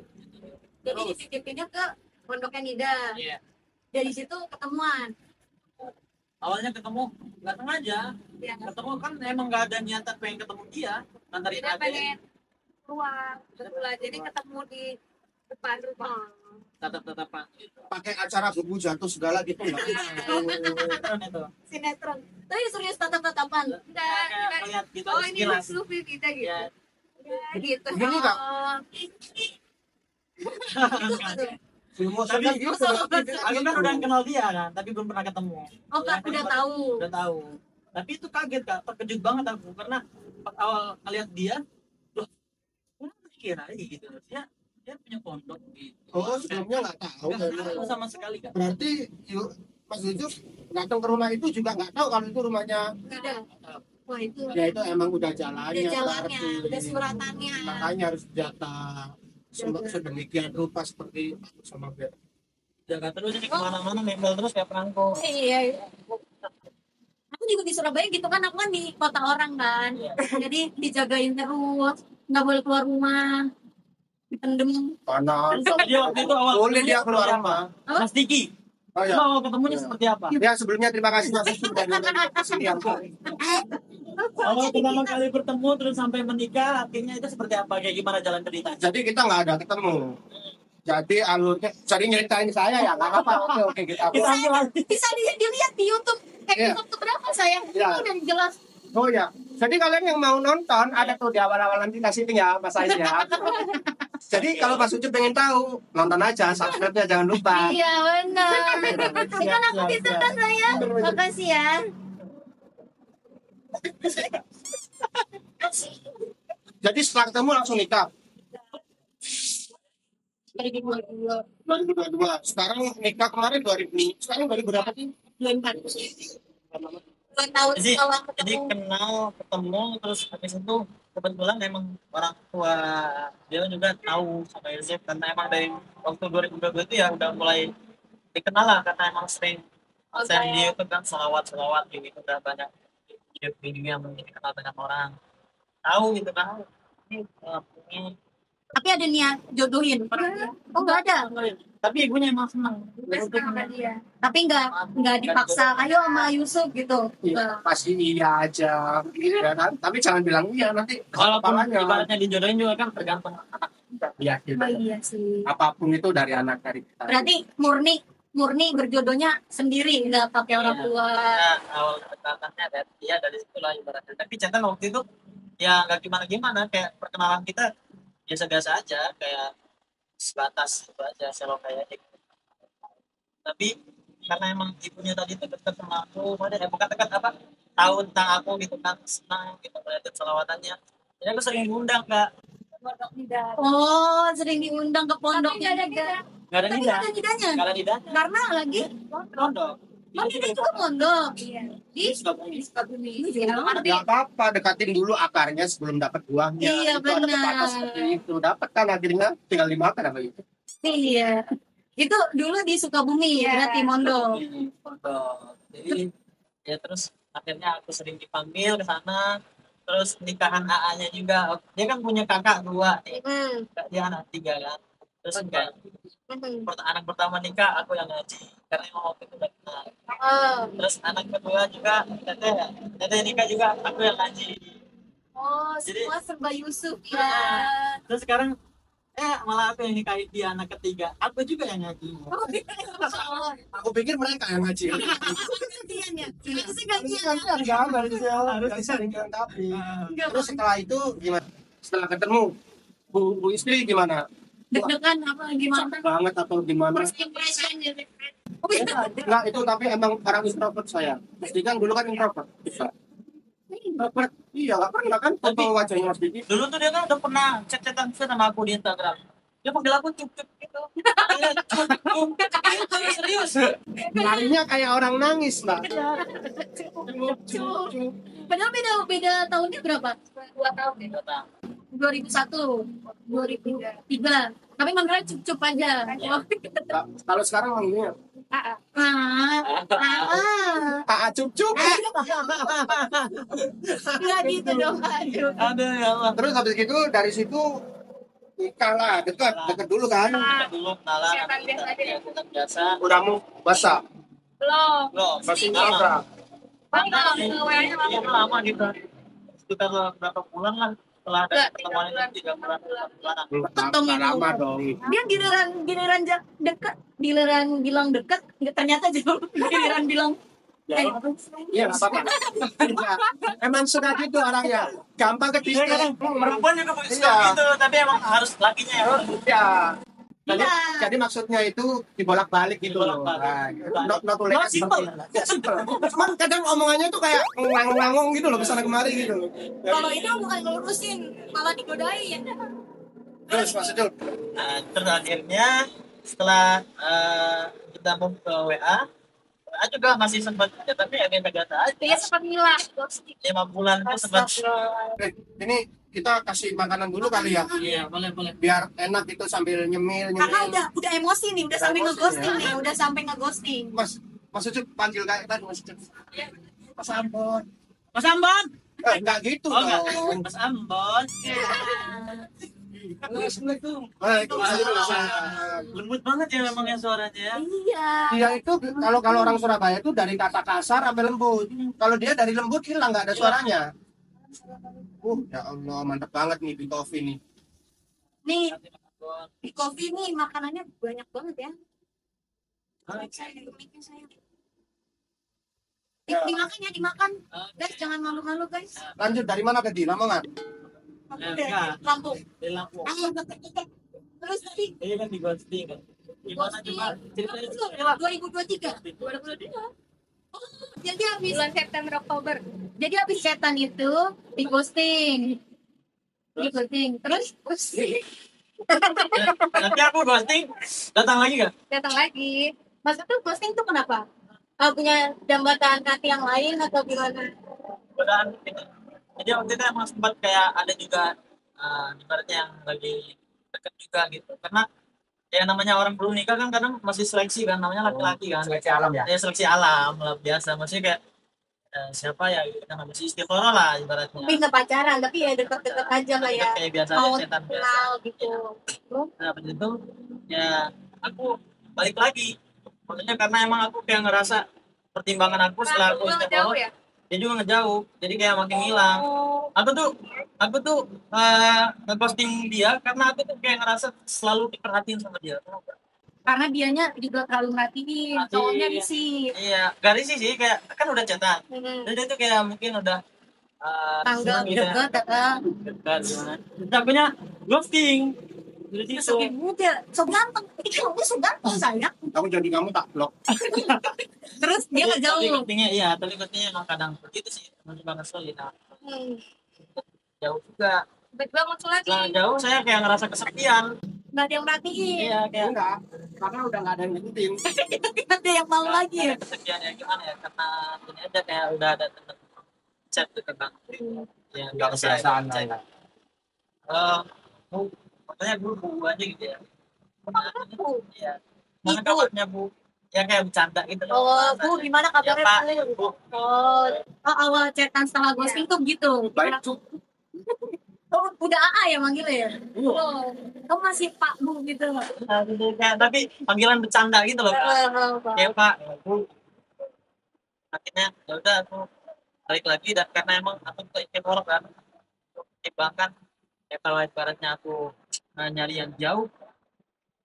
Jadi Terus, dititipinnya ke pondoknya Nida. iya. Dari situ ketemuan. Awalnya ketemu nggak sengaja. Ya. Ketemu kan emang nggak ada niatan pengen ketemu dia, nganterin Dia adik. pengen keluar kebetulan. Jadi ketemu di depan rumah. Tatap-tatapan gitu. Pakai acara buku jatuh segala gitu enggak? Keren itu. Sinetron. Tapi serius tatap-tatapan. Kayak lihat gitu Oh, ini sekilas. musuh kita gitu. Ya, Ya, gitu. Gini, Kak. tapi aku kan udah kenal dia kan, tapi belum pernah ketemu. Oh, Kak, udah tahu. Udah tahu. Tapi itu kaget Kak, terkejut banget aku karena pas awal ngeliat dia, loh, kenapa kira gitu? Dia punya pondok gitu. Oh, sebelumnya nggak tahu. Nggak tahu sama sekali Kak. Berarti yuk, Mas Yusuf datang ke rumah itu juga nggak tahu kalau itu rumahnya. Udah. Wah, itu Ya itu emang udah jalannya. udah jalannya, berarti. udah suratannya. Makanya harus jata sedemikian rupa seperti aku sama Beb. Jaga terus ini kemana-mana nempel terus kayak perangko. Iya. Aku juga di Surabaya gitu kan, aku kan di kota orang kan. Jadi dijagain terus, nggak boleh keluar rumah. Dipendem. Panas. Dia waktu itu awal Boleh dia keluar seperti rumah. apa? Mas Diki. Oh ya. Awal ketemunya seperti apa? Ya sebelumnya terima kasih Mas Yusuf sudah diundang ke sini. Awal pertama kali bertemu terus sampai menikah, akhirnya itu seperti apa? Kayak gimana jalan ceritanya? Jadi kita nggak ada ketemu. Jadi alurnya, jadi nyeritain saya ya nggak apa-apa. Oke kita. Kita ambil lagi. Bisa dilihat di YouTube. Iya. Episode berapa sayang? Iya. Itu udah jelas. Oh ya. Jadi kalian yang mau nonton ada tuh di awal-awal nanti kasih ya Mas Ais ya. Jadi kalau Mas Ucup pengen tahu, nonton aja, subscribe-nya jangan lupa. Iya benar. Kan aku bisa saya. Makasih ya. Jadi setelah ketemu langsung nikah. 2022. 2022. Sekarang nikah kemarin 2000. Sekarang 2000 berapa sih? 24. 2 tahun Jadi setelah jadi ketemu. kenal ketemu terus habis itu kebetulan emang orang tua dia juga tahu sama Yosef karena emang dari waktu 2022 itu ya udah mulai dikenal lah karena emang sering saya di YouTube kan selawat gitu udah banyak video yang dikenal banyak orang tahu gitu kan ini Tapi ada niat jodohin. Oh nggak ada. tapi ibunya emang senang Tapi nggak dipaksa. Ayo sama Yusuf gitu. Iya, pasti iya aja. Ya kan? Tapi jangan bilang iya nanti walaupun kepalanya. ibaratnya dijodohin juga kan tergantung anak Iya, gitu. Iya sih. Apapun itu dari anak dari kita. Berarti murni berjodohnya sendiri, nggak pakai orang tua. ya, awal pendekatannya dari dia dari situlah ibaratnya tapi Chantal waktu itu ya nggak gimana kayak perkenalan kita biasa-biasa aja kayak sebatas itu aja selo kayak gitu. Tapi karena emang ibunya tadi itu dekat sama aku bukan dekat apa tahu tentang aku gitu kan senang gitu melihat selawatannya jadi aku sering ngundang kak Oh, sering diundang ke pondoknya juga. nggak ada Tapi nida nggak ada nidanya. nggak ada nida Karena lagi pondok Oh, kita juga pondok. Di Sukabumi. Gak apa-apa, dekatin dulu akarnya sebelum dapat buahnya. Iya, Itu ada benar. pepatah seperti itu. Dapat kan akhirnya tinggal dimakan apa gitu. Iya. Itu dulu di Sukabumi, berarti mondok. pondok jadi ya terus akhirnya aku sering dipanggil ke sana terus nikahan AA-nya juga dia kan punya kakak dua nih dia anak tiga kan terus enggak anak pertama nikah aku yang ngaji karena emang waktu itu udah kenal terus anak kedua juga teteh nikah juga aku yang ngaji Oh, Jadi- semua serba Yusuf ya. terus sekarang malah aku yang nikahin dia anak ketiga aku juga yang ngaji Oh, Aku pikir mereka yang ngaji. gantian ya. Harusnya gantian. Harus saling melengkapi. Terus setelah itu gimana? Setelah ketemu bu istri gimana? Deg-degan apa gimana? Banget atau gimana? First impression ya. Oh, iya. Enggak, itu tapi emang orang introvert saya. Istri kan dulu kan introvert. Introvert. Iya, nggak pernah kan foto wajahnya Mas Diki. dulu tuh dia kan udah pernah chat-chatan sama aku di Instagram dia panggil aku cup gitu Panggilnya cup serius Larinya kayak orang nangis, Mbak. Padahal beda tahunnya berapa? 2 tahun ya. 2001, 2003. Tapi manggilnya cup aja. Nah, kalau sekarang manggilnya Ah, cup. nggak gitu dong, aduh. aduh ya Allah Terus habis itu dari situ nikah lah, dekat dulu kan. dulu kenalan sama kita biasa Udah mau basah. Belum. loh Masih lama lama. iya lama gitu sekitar berapa bulan lah setelah ada pertemuan itu 3 bulan 4 bulanan Nggak lama dong. Dia giliran dekat, giliran bilang dekat, ternyata jauh. Giliran bilang Iya, nggak apa-apa. Iya. Emang suka gitu orangnya. Gampang ke Iya kadang perempuan juga suka gitu tapi emang harus lakinya ya Iya. Jadi, Iya. jadi maksudnya itu dibolak-balik gitu loh. Dibolak-balik. Not to like Simple. Ya, simple. Cuman kadang omongannya tuh kayak ngangong gitu loh, kesana kemari gitu loh. kalau itu bukan ngelurusin, malah digodain. Terus maksudnya terus akhirnya setelah kita mau ke WA juga masih sempat tapi agak gata Dia aja sempat ngilang, ghosting. 5 bulan itu sempat ini kita kasih makanan dulu kali ya. iya boleh Biar enak gitu sambil nyemil. Karena udah emosi nih, udah sampai Emosi, ngeghosting ya. nih, udah sampai ngeghosting. Mas Ucup panggil kayak tadi Mas Ucup. Mas Ambon. Mas Ambon Enggak gitu oh enggak dong. Mas Ambon Waalaikumsalam. lembut banget ya memang ya suaranya ya Iya. Dia itu kalau orang Surabaya itu dari kata kasar sampai lembut. Kalau dia dari lembut hilang nggak ada suaranya. Ya Allah mantap banget nih di coffee nih. Nih, di kopi nih makanannya banyak banget ya. Dimakan ya, dimakan. Guys, jangan malu-malu guys. Lanjut dari mana tadi? Lamongan. enggak Lampung. di Lampung Terus tadi Iya kan di ghosting kan. Gimana ghosting coba ceritanya? 2023. 2023. Jadi habis Bulan September Oktober. jadi habis chatan itu di ghosting. Di ghosting. Terus Nanti aku ghosting datang lagi gak? datang lagi. Maksudnya ghosting tuh kenapa? Punya jambatan hati yang lain atau gimana? Godaan gitu. Jadi waktu itu emang sempat kayak ada juga ibaratnya yang lagi deket juga gitu. Karena ya namanya orang belum nikah kan kadang masih seleksi kan, namanya laki-laki kan. Seleksi alam ya. Ya seleksi alam lah biasa. Maksudnya kayak siapa ya gitu kan masih istiqoroh lah ibaratnya. Tapi nggak pacaran, tapi ya deket-deket aja lah ya. Kayak biasa Mau aja setan biasa. kenal gitu. Nah, habis itu ya aku balik lagi. Maksudnya karena emang aku kayak ngerasa pertimbangan aku setelah aku Jauh istiqoroh ya? dia juga ngejauh. Jadi kayak makin hilang. Aku tuh ngeposting dia karena aku tuh kayak ngerasa selalu diperhatiin sama dia. Karena dianya juga terlalu merhatiin, cowoknya risih. Iya, gak risih sih, kayak kan udah chatan. Dan dia tuh kayak mungkin udah Tanggap senang gitu ya. deket, Dekat gimana. Terus akunya ghosting. Jadi terus itu. oke muda, so ganteng. Kamu so ganteng sayang. Aku jadi kamu tak blok. Terus dia Tapi ngejauh. ghostingnya emang kadang begitu sih. Masih banget sekali. Nah, Hmm. jauh juga. Tiba-tiba muncul lagi. Setelah jauh saya kayak ngerasa kesepian. Nggak ada yang merhatiin. Iya, kayak Enggak, karena udah nggak ada yang ngikutin. Nggak ada yang mau lagi ya. kesepian ya gimana ya, karena ini aja kayak udah ada temen chat gitu kan. Ya Nggak kebiasaan lah ya. makanya bu aja gitu ya. Iya. Mana Ibu. kabarnya bu? Ya kayak bercanda gitu loh. Oh, Bu, gimana Ya kabarnya? pak, bu. Oh, awal chatan setelah ghosting tuh gitu. Baik cuk. Oh, udah AA ya manggilnya ya? Oh, kamu masih Pak Bu gitu. Nah, gitu, kayak tapi panggilan bercanda gitu loh. Pak. Kayak pak, bu. Akhirnya ya udah aku balik lagi dan karena emang aku tuh ingin orang kan, bahkan ya kalau ibaratnya aku nyari yang jauh,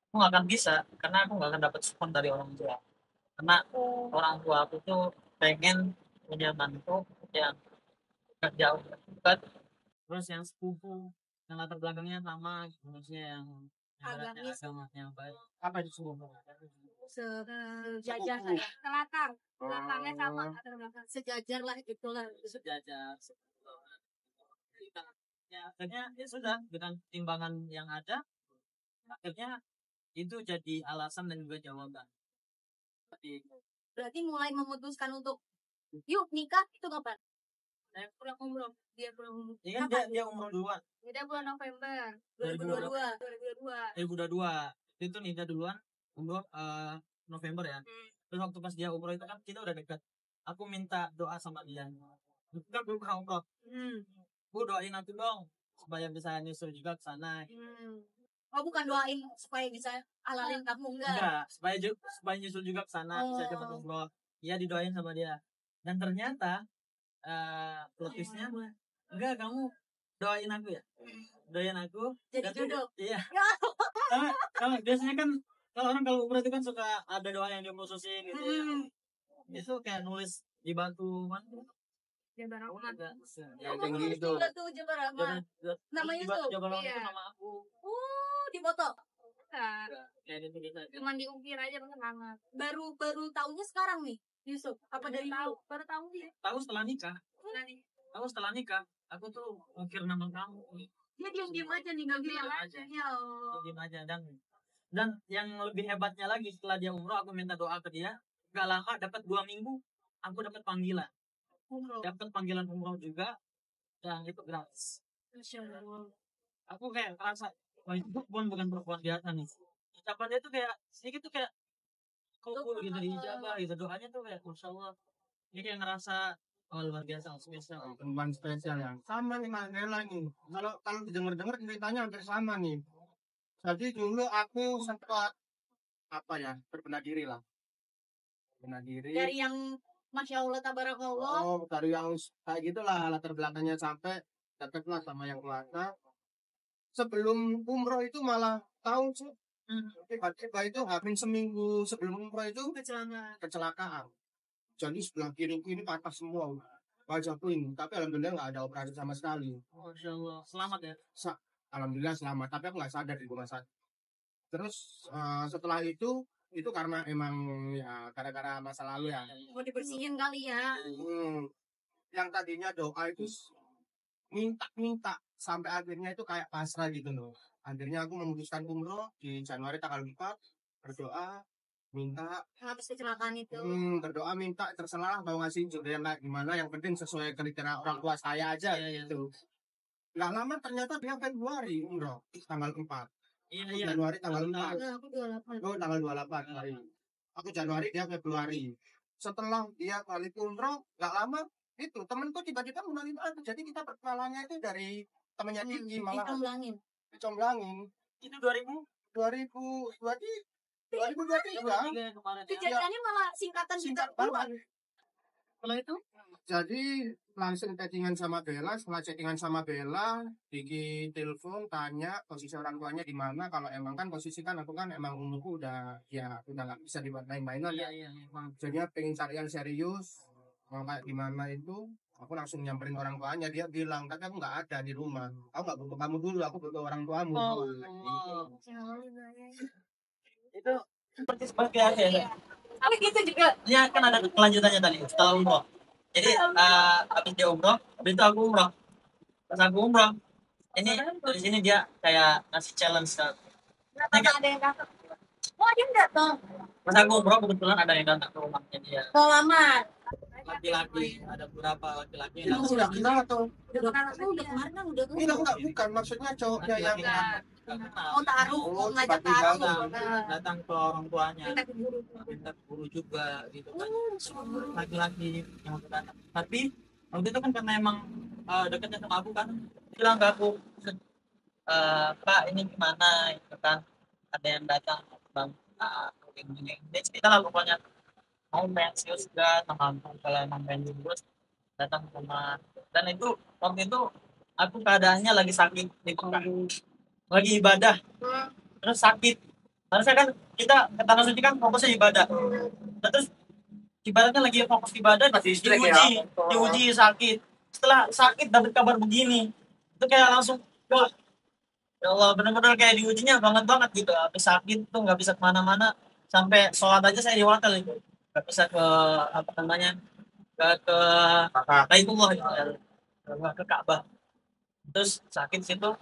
aku nggak akan bisa karena aku nggak akan dapat support dari orang tua. Karena orang tua aku tuh pengen punya mantu yang dekat jauh dekat, terus yang sepupu yang latar belakangnya sama, maksudnya yang ibaratnya Agamis. agamanya baik. Apa itu sepupu? Sejajar Sepupu. lah. Latar belakangnya sama latar belakang. Sejajar lah itulah. Sejajar. Ya akhirnya ya sudah dengan timbangan yang ada, akhirnya itu jadi alasan dan juga jawaban. Berarti mulai memutuskan untuk yuk nikah itu kapan? Saya Pulang umroh. Dia pulang umroh. ya kan dia umroh duluan Dia bulan November 2022. 2022. itu nikah duluan, umroh November ya. Terus waktu pas dia umroh itu kan kita udah dekat, aku minta doa sama dia, itu kan belum pernah umroh, bu doain aku dong supaya bisa nyusul juga ke sana. Oh, bukan doain supaya bisa halalin kamu Enggak, supaya nyusul juga ke sana, bisa cepat Oh. umroh. Iya didoain sama dia. Dan ternyata plot twistnya enggak, kamu doain aku ya, doain aku jadi dan- jodoh. Iya. Ya. Kalau biasanya kan kalau orang kalau umroh itu kan suka ada doa yang dikhususin gitu ya. Itu kayak nulis di batu mana? Jabar Rahmat. Yang tinggi itu. Juga tuh Jabar Rahmat. Namanya tuh? Jabar Rahmat itu Iya. sama aku. Di foto. Nah, Kayak gitu gitu. cuman diukir aja semangat. Baru tahunya sekarang nih, Yusuf. Apa dari dulu? Baru tahu dia. Tahu setelah nikah. Nanti Aku tuh ngukir nama kamu. Dia diam-diam aja nih, nggak bilang aja. Ya Allah. Diam aja dan yang lebih hebatnya lagi, setelah dia umroh aku minta doa ke dia, gak lama dapat 2 minggu aku dapat panggilan umroh juga, dan itu gratis. Masya Allah. Aku kayak ngerasa wah itu bukan perempuan biasa nih, ucapan dia tuh kayak sedikit tuh kayak cool gitu, diijabah gitu, doanya tuh kayak masya Allah. Ini kayak ngerasa luar biasa, spesial. Perempuan spesial yang sama nih Mas Nela nih. Kalau denger ceritanya hampir sama nih. Jadi dulu aku sempat berbenah diri lah. Berbenah diri. Dari yang Masya Allah tabarakallah. Oh, dari yang kayak gitulah latar belakangnya sampai dekatlah sama yang kuasa. Sebelum umroh itu malah tahu sih. Tiba-tiba itu hampir seminggu sebelum umroh itu kecelakaan. Jadi sebelah kiri patah semua. Wajahku ini, tapi alhamdulillah nggak ada operasi sama sekali. Masya Allah, selamat ya. Alhamdulillah selamat, tapi aku nggak sadar di rumah sakit. Terus setelah itu karena emang ya gara-gara masa lalu ya. Mau dibersihin kali ya. Yang tadinya doa itu minta sampai akhirnya itu kayak pasrah gitu loh. Akhirnya aku memutuskan umroh di Januari tanggal 4, berdoa minta Habis kecelakaan itu. berdoa minta terserah mau ngasih jodoh yang kayak gimana, yang penting sesuai kriteria orang tua saya aja gitu. Nggak lama ternyata dia Februari umroh tanggal 4. Januari tanggal 4. Aku 28. Oh, tanggal 28 hari. Aku Januari, dia Februari. Setelah dia balik umroh, nggak lama itu temenku tiba-tiba mengenalin aku. Jadi kita perkenalannya itu dari temennya Diki malah dicomblangin. Itu 2000 2023 kemarin. Itu jadinya malah singkatan banget. Setelah itu Jadi langsung chattingan sama Bella. Setelah chattingan sama Bella, Diki telepon tanya posisi orang tuanya di mana. Kalau emang kan posisi kan aku kan emang umurku udah nggak bisa dibuat main-mainan ya. Jadinya pengen cari yang serius. Mau kayak gimana itu, aku langsung nyamperin orang tuanya. Dia bilang, tapi aku nggak ada di rumah. Aku nggak butuh kamu dulu, aku butuh orang tuamu. itu seperti apa ya? Tapi gitu juga. Ya kan ada kelanjutannya tadi setelah umroh. Jadi habis dia umroh, habis itu aku umroh. Pas aku umroh, ini dari sini dia kayak ngasih challenge ke. Ada yang datang. Oh, dia datang. Pas aku umroh kebetulan ada yang datang ke rumahnya dia. Selamat. Laki-laki, ada beberapa laki-laki Ini aku udah kenal atau? Udah kemarin kan udah. Ini aku nggak bukan, maksudnya cowoknya yang Oh, taruh, Oh, ngajak tiba-tiba taruh. datang ke orang tuanya, Minta keburu. minta guru juga gitu kan. Laki-laki yang datang. Tapi waktu itu kan karena emang dekatnya sama aku kan, bilang ke aku, Pak ini gimana gitu kan, ada yang datang bang, dia cerita lah pokoknya mau pensiun juga sama aku, kalau emang pensiun terus datang ke rumah. Dan itu waktu itu aku keadaannya lagi sakit di Mekah, lagi ibadah terus sakit. Harusnya kan kita ke tanah suci kan fokusnya ibadah. Nah, terus ibaratnya lagi fokus ibadah diuji sakit. Setelah sakit dapat kabar begini, itu kayak langsung wah, ya Allah, benar-benar kayak diujinya banget gitu. Habis sakit tuh nggak bisa kemana-mana, sampai sholat aja saya di hotel itu nggak bisa ke apa namanya, ke Baitullah gitu ya, nggak ke Ka'bah. Terus sakit situ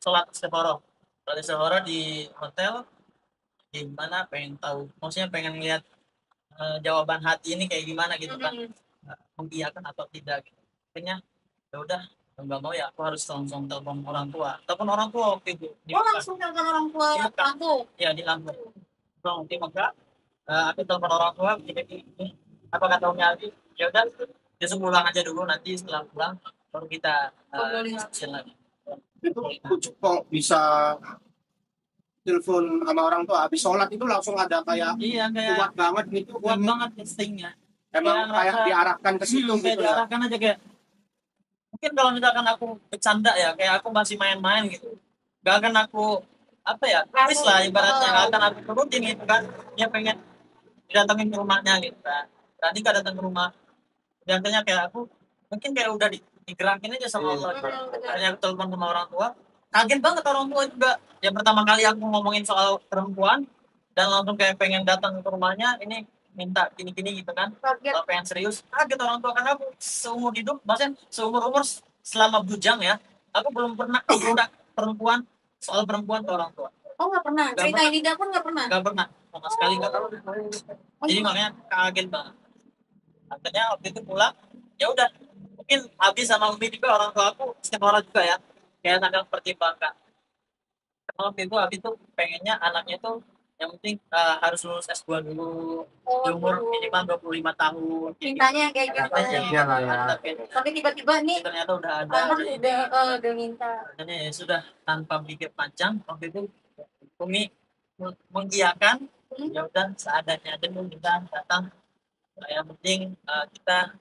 sholat istighfar di hotel. Di mana pengen tahu, maksudnya pengen lihat jawaban hati ini kayak gimana gitu kan, mengiyakan atau tidak gitu. Akhirnya ya udah, nggak mau ya, aku harus langsung telepon orang tua waktu itu di Oh, Mekah. langsung telepon orang tua Di Mekah. langsung. Ya di Lampung. Langsung di Mekah. Aku telepon orang tua ini apa kata Umi Aldi, ya udah besok pulang aja dulu, nanti setelah pulang baru kita diskusi lagi. itu kok bisa telepon sama orang tua habis sholat itu langsung ada kayak Iya, kayak kuat banget gitu, kuat banget instingnya. emang Kayak kayak ngerasa- diarahkan ke situ kayak gitu ya. diarahkan aja, kayak mungkin kalau misalkan aku bercanda ya, kayak aku masih main-main gitu, gak akan aku apa ya, habis lah ibaratnya, gak akan aku turutin gitu kan. Dia pengen didatengin ke rumahnya gitu kan, berarti gak datang ke rumah. Biasanya kayak aku mungkin kayak udah digerakin aja sama Allah. Akhirnya aku telepon sama orang tua, kaget banget orang tua juga. Ya pertama kali aku ngomongin soal perempuan dan langsung kayak pengen datang ke rumahnya, ini minta gini-gini gitu kan. Kalau pengen serius, kaget orang tua, karena aku seumur hidup, maksudnya seumur-umur selama bujang ya, aku belum pernah minta perempuan, soal perempuan ke orang tua. Oh, nggak pernah. Nggak Cerita ini pun nggak pernah. Gak pernah, sama sekali gak tahu. Jadi makanya kaget banget. Akhirnya waktu itu pulang, ya udah, mungkin habis sama Umi juga, orang tua aku setiap orang juga ya, kayak sambil pertimbangkan. Karena waktu itu habis itu pengennya anaknya tuh yang penting harus lulus S2 dulu di umur minimal 25 tahun. Mintanya kayak gitu. Targetnya lah ya. Tapi tiba-tiba nih Ternyata udah ada. anak udah minta. Dan ya sudah, tanpa pikir panjang waktu itu Umi mengiyakan, ya udah seadanya aja dulu kita datang. Yang penting kita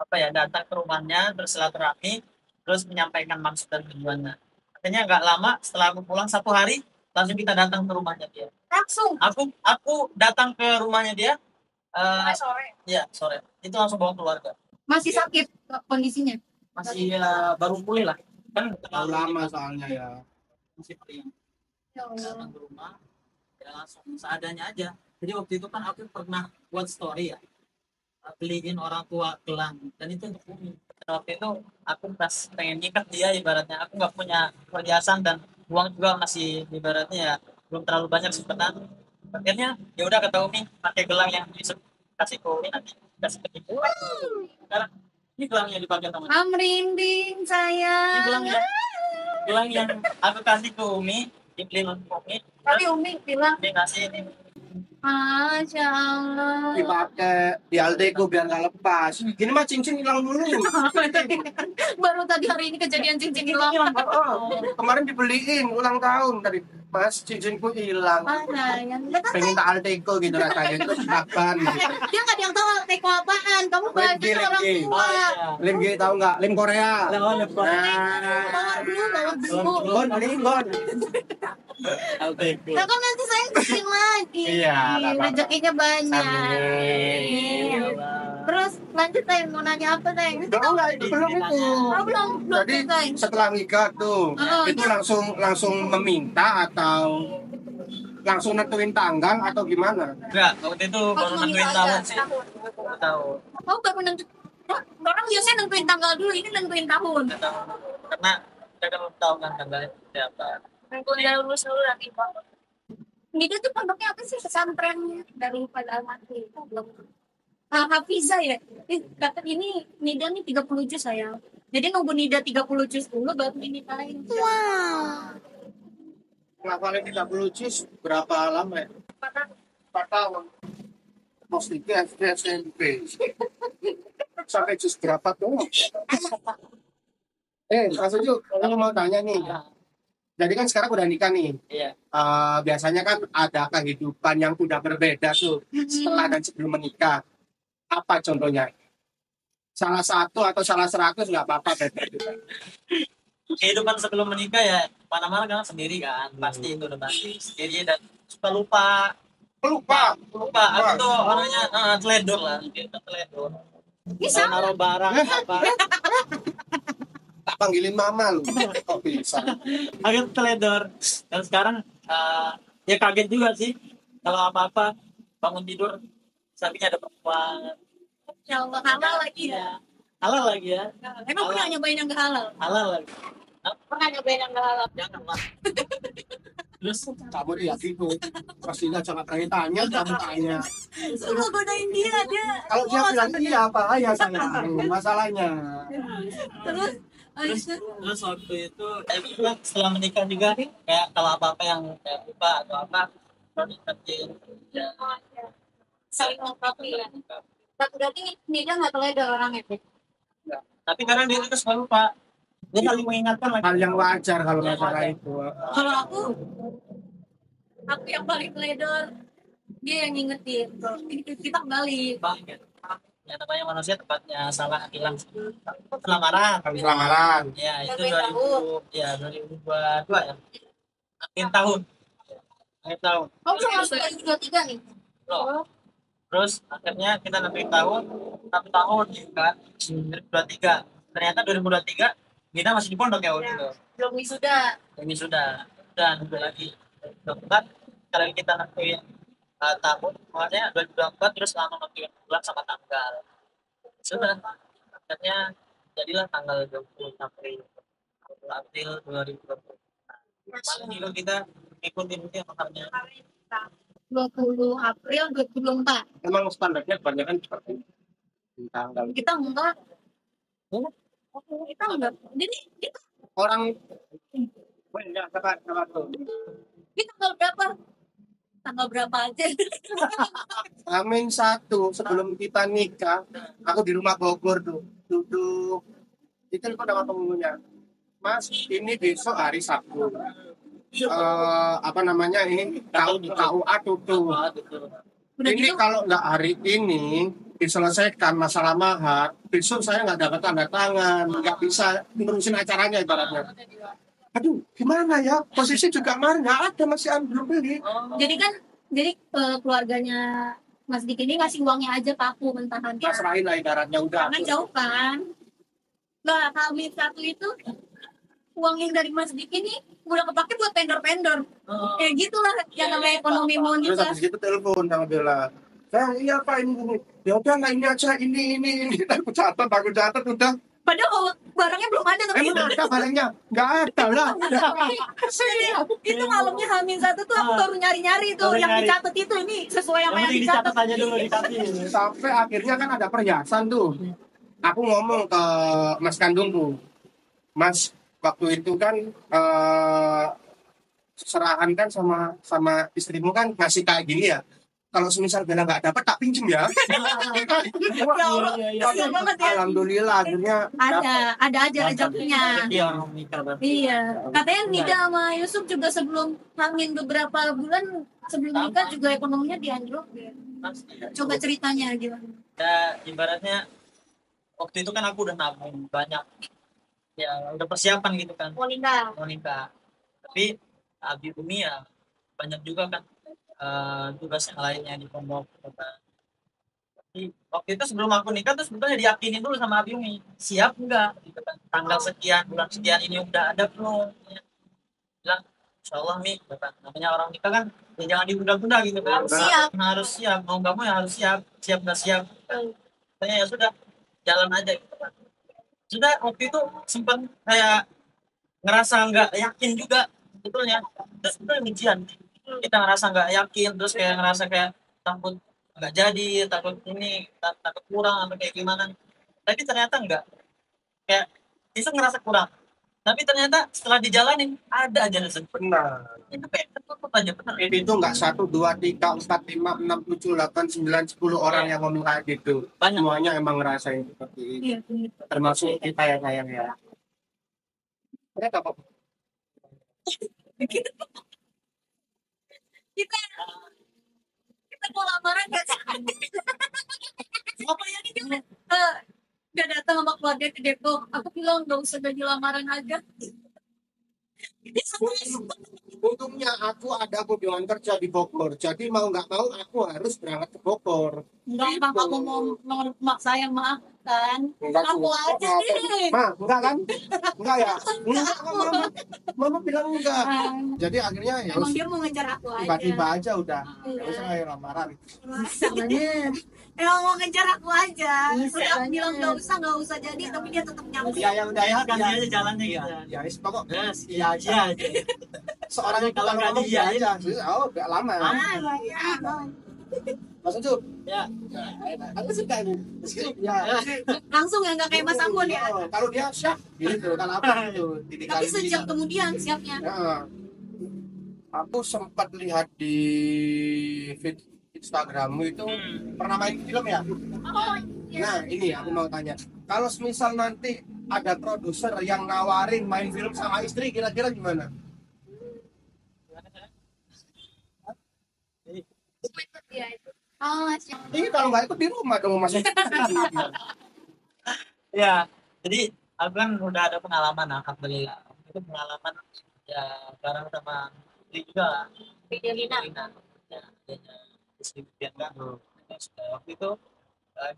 apa ya, datang ke rumahnya bersilaturahmi, terus menyampaikan maksud dan tujuannya. Akhirnya nggak lama setelah aku pulang, 1 hari langsung kita datang ke rumahnya dia. Langsung. Aku datang ke rumahnya dia. Sore. Ya sore. Itu langsung bawa keluarga. Masih sakit kondisinya. Masih baru pulih lah. Kan Terlalu lama soalnya ya. masih pulih. Ya Allah. Datang ke rumah. ya langsung seadanya aja. Jadi waktu itu kan aku pernah buat story ya, beliin orang tua gelang dan itu untuk Umi. Dan waktu itu aku pas pengen nikah dia, ibaratnya aku nggak punya perhiasan dan uang juga masih ibaratnya ya belum terlalu banyak simpenan. Akhirnya ya udah kata Umi pakai gelang yang bisa kasih ke Umi, nanti kasih ke ibu. Sekarang ini gelang yang dipakai teman. Merinding Ini sayang. gelang yang aku kasih ke Umi, dibeliin untuk Umi. Tapi Umi bilang, Dia ngasih ini. Masya Allah. Dipakai di Aldeco biar nggak lepas. Gini mah cincin hilang dulu. Baru tadi hari ini kejadian cincin hilang. Kemarin dibeliin ulang tahun tadi. Mas, cincinku hilang. Mana yang Pengen tak Aldeco gitu rasanya itu kapan gitu. dia nggak ada yang tahu teko apaan. Kamu baju orang Lemgi. tua. Lim G tahu nggak? Lim Korea. Bawa dulu. Bawa dulu. Gon, beliin gon. Nah, kan nanti saya bikin lagi. Iya, nggak apa-apa. Rezekinya banyak. Amin. Iya. Terus lanjut Teng, mau nanya apa Teng? Belum lah, itu belum itu. Oh, belum Jadi Teng. setelah nikah tuh, Oh, itu langsung meminta atau langsung nentuin tanggal atau gimana? Enggak, waktu itu baru nentuin tahun sih. Tahu. Oh, baru nentuin. Orang biasanya nentuin tanggal dulu, ini nentuin tahun. Nggak tahu. Karena kita kan belum tahu kan tanggalnya seperti apa. Kuliah lulus dulu nanti Pak. Nida tuh pondoknya apa sih, pesantren dari pada mati belum. Hafizah ya. Kata ini Nida nih 30 juz sayang. Jadi nunggu Nida 30 juz dulu baru dinikahin. Wow. Ngapalin 30 juz berapa lama ya? 4 tahun. Pos 3 SD SMP. Sampai juz berapa tuh? Mas Uju, aku mau tanya nih. Jadi kan sekarang udah nikah nih. Iya. Biasanya kan ada kehidupan yang udah berbeda tuh setelah dan sebelum menikah. Apa contohnya? Salah satu atau salah 100 nggak apa-apa beda juga. Kehidupan sebelum menikah ya mana-mana kan sendiri kan. Pasti itu udah pasti sendiri dan suka lupa. Lupa. Aku tuh orangnya teledor lah. Gitu, teledor. Bisa. Naruh barang apa. Tak panggilin mama lu. Kok bisa? Agak teledor. Dan sekarang ya kaget juga sih. Kalau apa-apa bangun tidur sampingnya ada perempuan. Ya Allah, halal lagi ya. Halal lagi ya. Emang pernah nyobain yang gak halal? Halal lagi. Pernah nyobain yang gak halal? Jangan lah. Terus Kamu dia gitu. Pastinya jangan tanya, kamu tanya. Lu mau godain dia. Kalau dia bilang iya apa ya sayang, masalahnya. terus waktu itu setelah menikah juga kayak kalau apa-apa yang kayak lupa atau apa baru diingetin. Ya. Saling melengkapi ya. Tapi berarti Nida gak teledor orangnya. Tapi kadang dia itu suka lupa. Dia saling mengingatkan lagi. Hal yang wajar kalau masalah itu. Kalau aku yang paling teledor, dia yang ngingetin. Kita kembali. Bang, ya namanya manusia tempatnya salah hilang. Lamaran. Lamaran. Ya itu 2022 ya. Akhir tahun. Oh, sama 2023 nih. Loh. Terus akhirnya kita nentuin tahun 1 tahun kan 2023. Ternyata 2023 kita masih di pondok ya waktu itu. Belum wisuda. Ini sudah nunggu lagi 2024. Kalau kita nentuin tahun, makanya 2024 terus lama nentuin bulan sama tanggal. Sudah akhirnya jadilah tanggal 20 April 2020. Paling juga kita ikutin dia makarnya. 20 April 2024. Emang standarnya kebanyakan seperti itu. Tanggal. Kita enggak. Jadi kita Orang enggak sabar tuh. tanggal berapa aja? Amin 1 sebelum kita nikah, aku di rumah Bogor tuh duduk. Itu kok nama penghulunya. Mas, ini besok hari Sabtu. Apa namanya ini KUA tutup. Udah Ini gitu. kalau nggak hari ini diselesaikan masalah mahar, besok saya nggak dapat tanda tangan, nggak bisa ngurusin acaranya ibaratnya. Aduh, gimana ya? Posisi juga kemarin nggak ada, masih belum beli. Jadi keluarganya Mas Dik ini ngasih uangnya aja ke aku mentahan. Pasrahin lah ibaratnya udah. Karena jauh kan. Nah, Hamid 1 itu uang yang dari Mas Diki ini udah kepake buat vendor-vendor. Oh. Kayak gitulah yang namanya ekonomi Terus moneter. habis gitu telepon sama Bella. Saya iya Pak ini. Ya udah nah ini aja ini. Aku catat udah. Padahal barangnya belum ada tapi Emang ada barangnya? Nggak ada lah. itu malamnya H-1 tuh aku baru nyari-nyari tuh Baru yang nyari. dicatat itu ini sesuai Yang sama yang penting dicatat. dicatat aja dulu dikasih. Sampai akhirnya kan ada perhiasan tuh. Aku ngomong ke Mas kandungku. Mas, waktu itu kan serahan kan sama istrimu kan ngasih kayak gini ya. Kalau semisal Bella nggak dapat tak pinjem ya. Ya Allah, kasihan banget ya. Alhamdulillah akhirnya Ada aja rezekinya. Iya orang nikah berarti. Iya, katanya Nida sama Yusuf juga sebelum hamil beberapa bulan sebelum nikah juga ekonominya dianjlok ya. Pasti. Coba ceritanya gimana? Ya ibaratnya waktu itu kan aku udah nabung banyak, ya udah persiapan gitu kan Mau nikah. mau nikah. Tapi Abi Umi ya banyak juga kan tugas yang lainnya di pondok gitu kan. Tapi waktu itu sebelum aku nikah tuh sebetulnya diyakinin dulu sama Abi Umi, siap enggak gitu kan, tanggal sekian bulan sekian ini udah ada belum ya. Bilang insya Allah Mi gitu kan. Namanya orang nikah kan ya jangan ditunda-tunda gitu kan, Siap. harus siap, mau nggak mau ya harus siap nggak siap katanya ya sudah jalan aja gitu kan. Sudah waktu itu sempat kayak ngerasa nggak yakin juga sebetulnya, terus itu ujian kita ngerasa nggak yakin, terus kayak ngerasa kayak takut nggak jadi, takut ini takut kurang atau kayak gimana, tapi ternyata enggak, kayak itu ngerasa kurang tapi ternyata setelah dijalanin ada aja rezeki. benar. Itu kayak tertutup aja benar. Itu nggak 1, 2, 3, 4, 5, 6, 7, 8, 9, 10 orang yang ngomong kayak gitu. Banyak. Semuanya emang ngerasain seperti itu. Iya, bener. Termasuk kita yang sayang ya. Mereka apa? Kita mau lamaran gak apa ya ini gak datang sama keluarga ke Depok. Aku bilang gak usah jadi lamaran aja. Untungnya aku ada kunjungan kerja di Bogor. Jadi mau nggak mau aku harus berangkat ke Bogor. Enggak, Bang, kamu mau maksa yang maafkan. Enggak Aku juga. aja deh. Enggak kan? Enggak ya? Enggak, mama bilang enggak. Jadi akhirnya ya Emang dia mau ngejar aku aja. tiba-tiba aja udah. Iya. Terus saya lamaran. Emang mau ngejar aku aja. Bisa Terus aku aja. bilang gak usah jadi, tapi dia tetap nyampe. Ya yang udah ya Ganti aja jalannya ya, gitu. ya wis, pokok Yes, iya aja. seorang yang Kalau kalau nggak ngomong dia iya aja. Oh, enggak lama. Mas Ucup. Ya. Aku suka ini. Ya. Langsung ya, gak kayak Mas Ambon ya. Oh, kalau dia siap gitu, kalau apa gitu. Tapi sejam kemudian siapnya. Ya. Aku sempat lihat di feed Instagrammu itu pernah main film ya? Oh, Nah ini aku mau tanya, kalau misal nanti ada produser yang nawarin main film sama istri, kira-kira gimana? iya itu. Oh, siap. Ini kalau nggak ikut di rumah dong Mas. Ya, jadi aku kan udah ada pengalaman alhamdulillah. Itu pengalaman ya bareng sama istri juga lah. Videolina. Ya, adanya istri Bianca. Terus waktu itu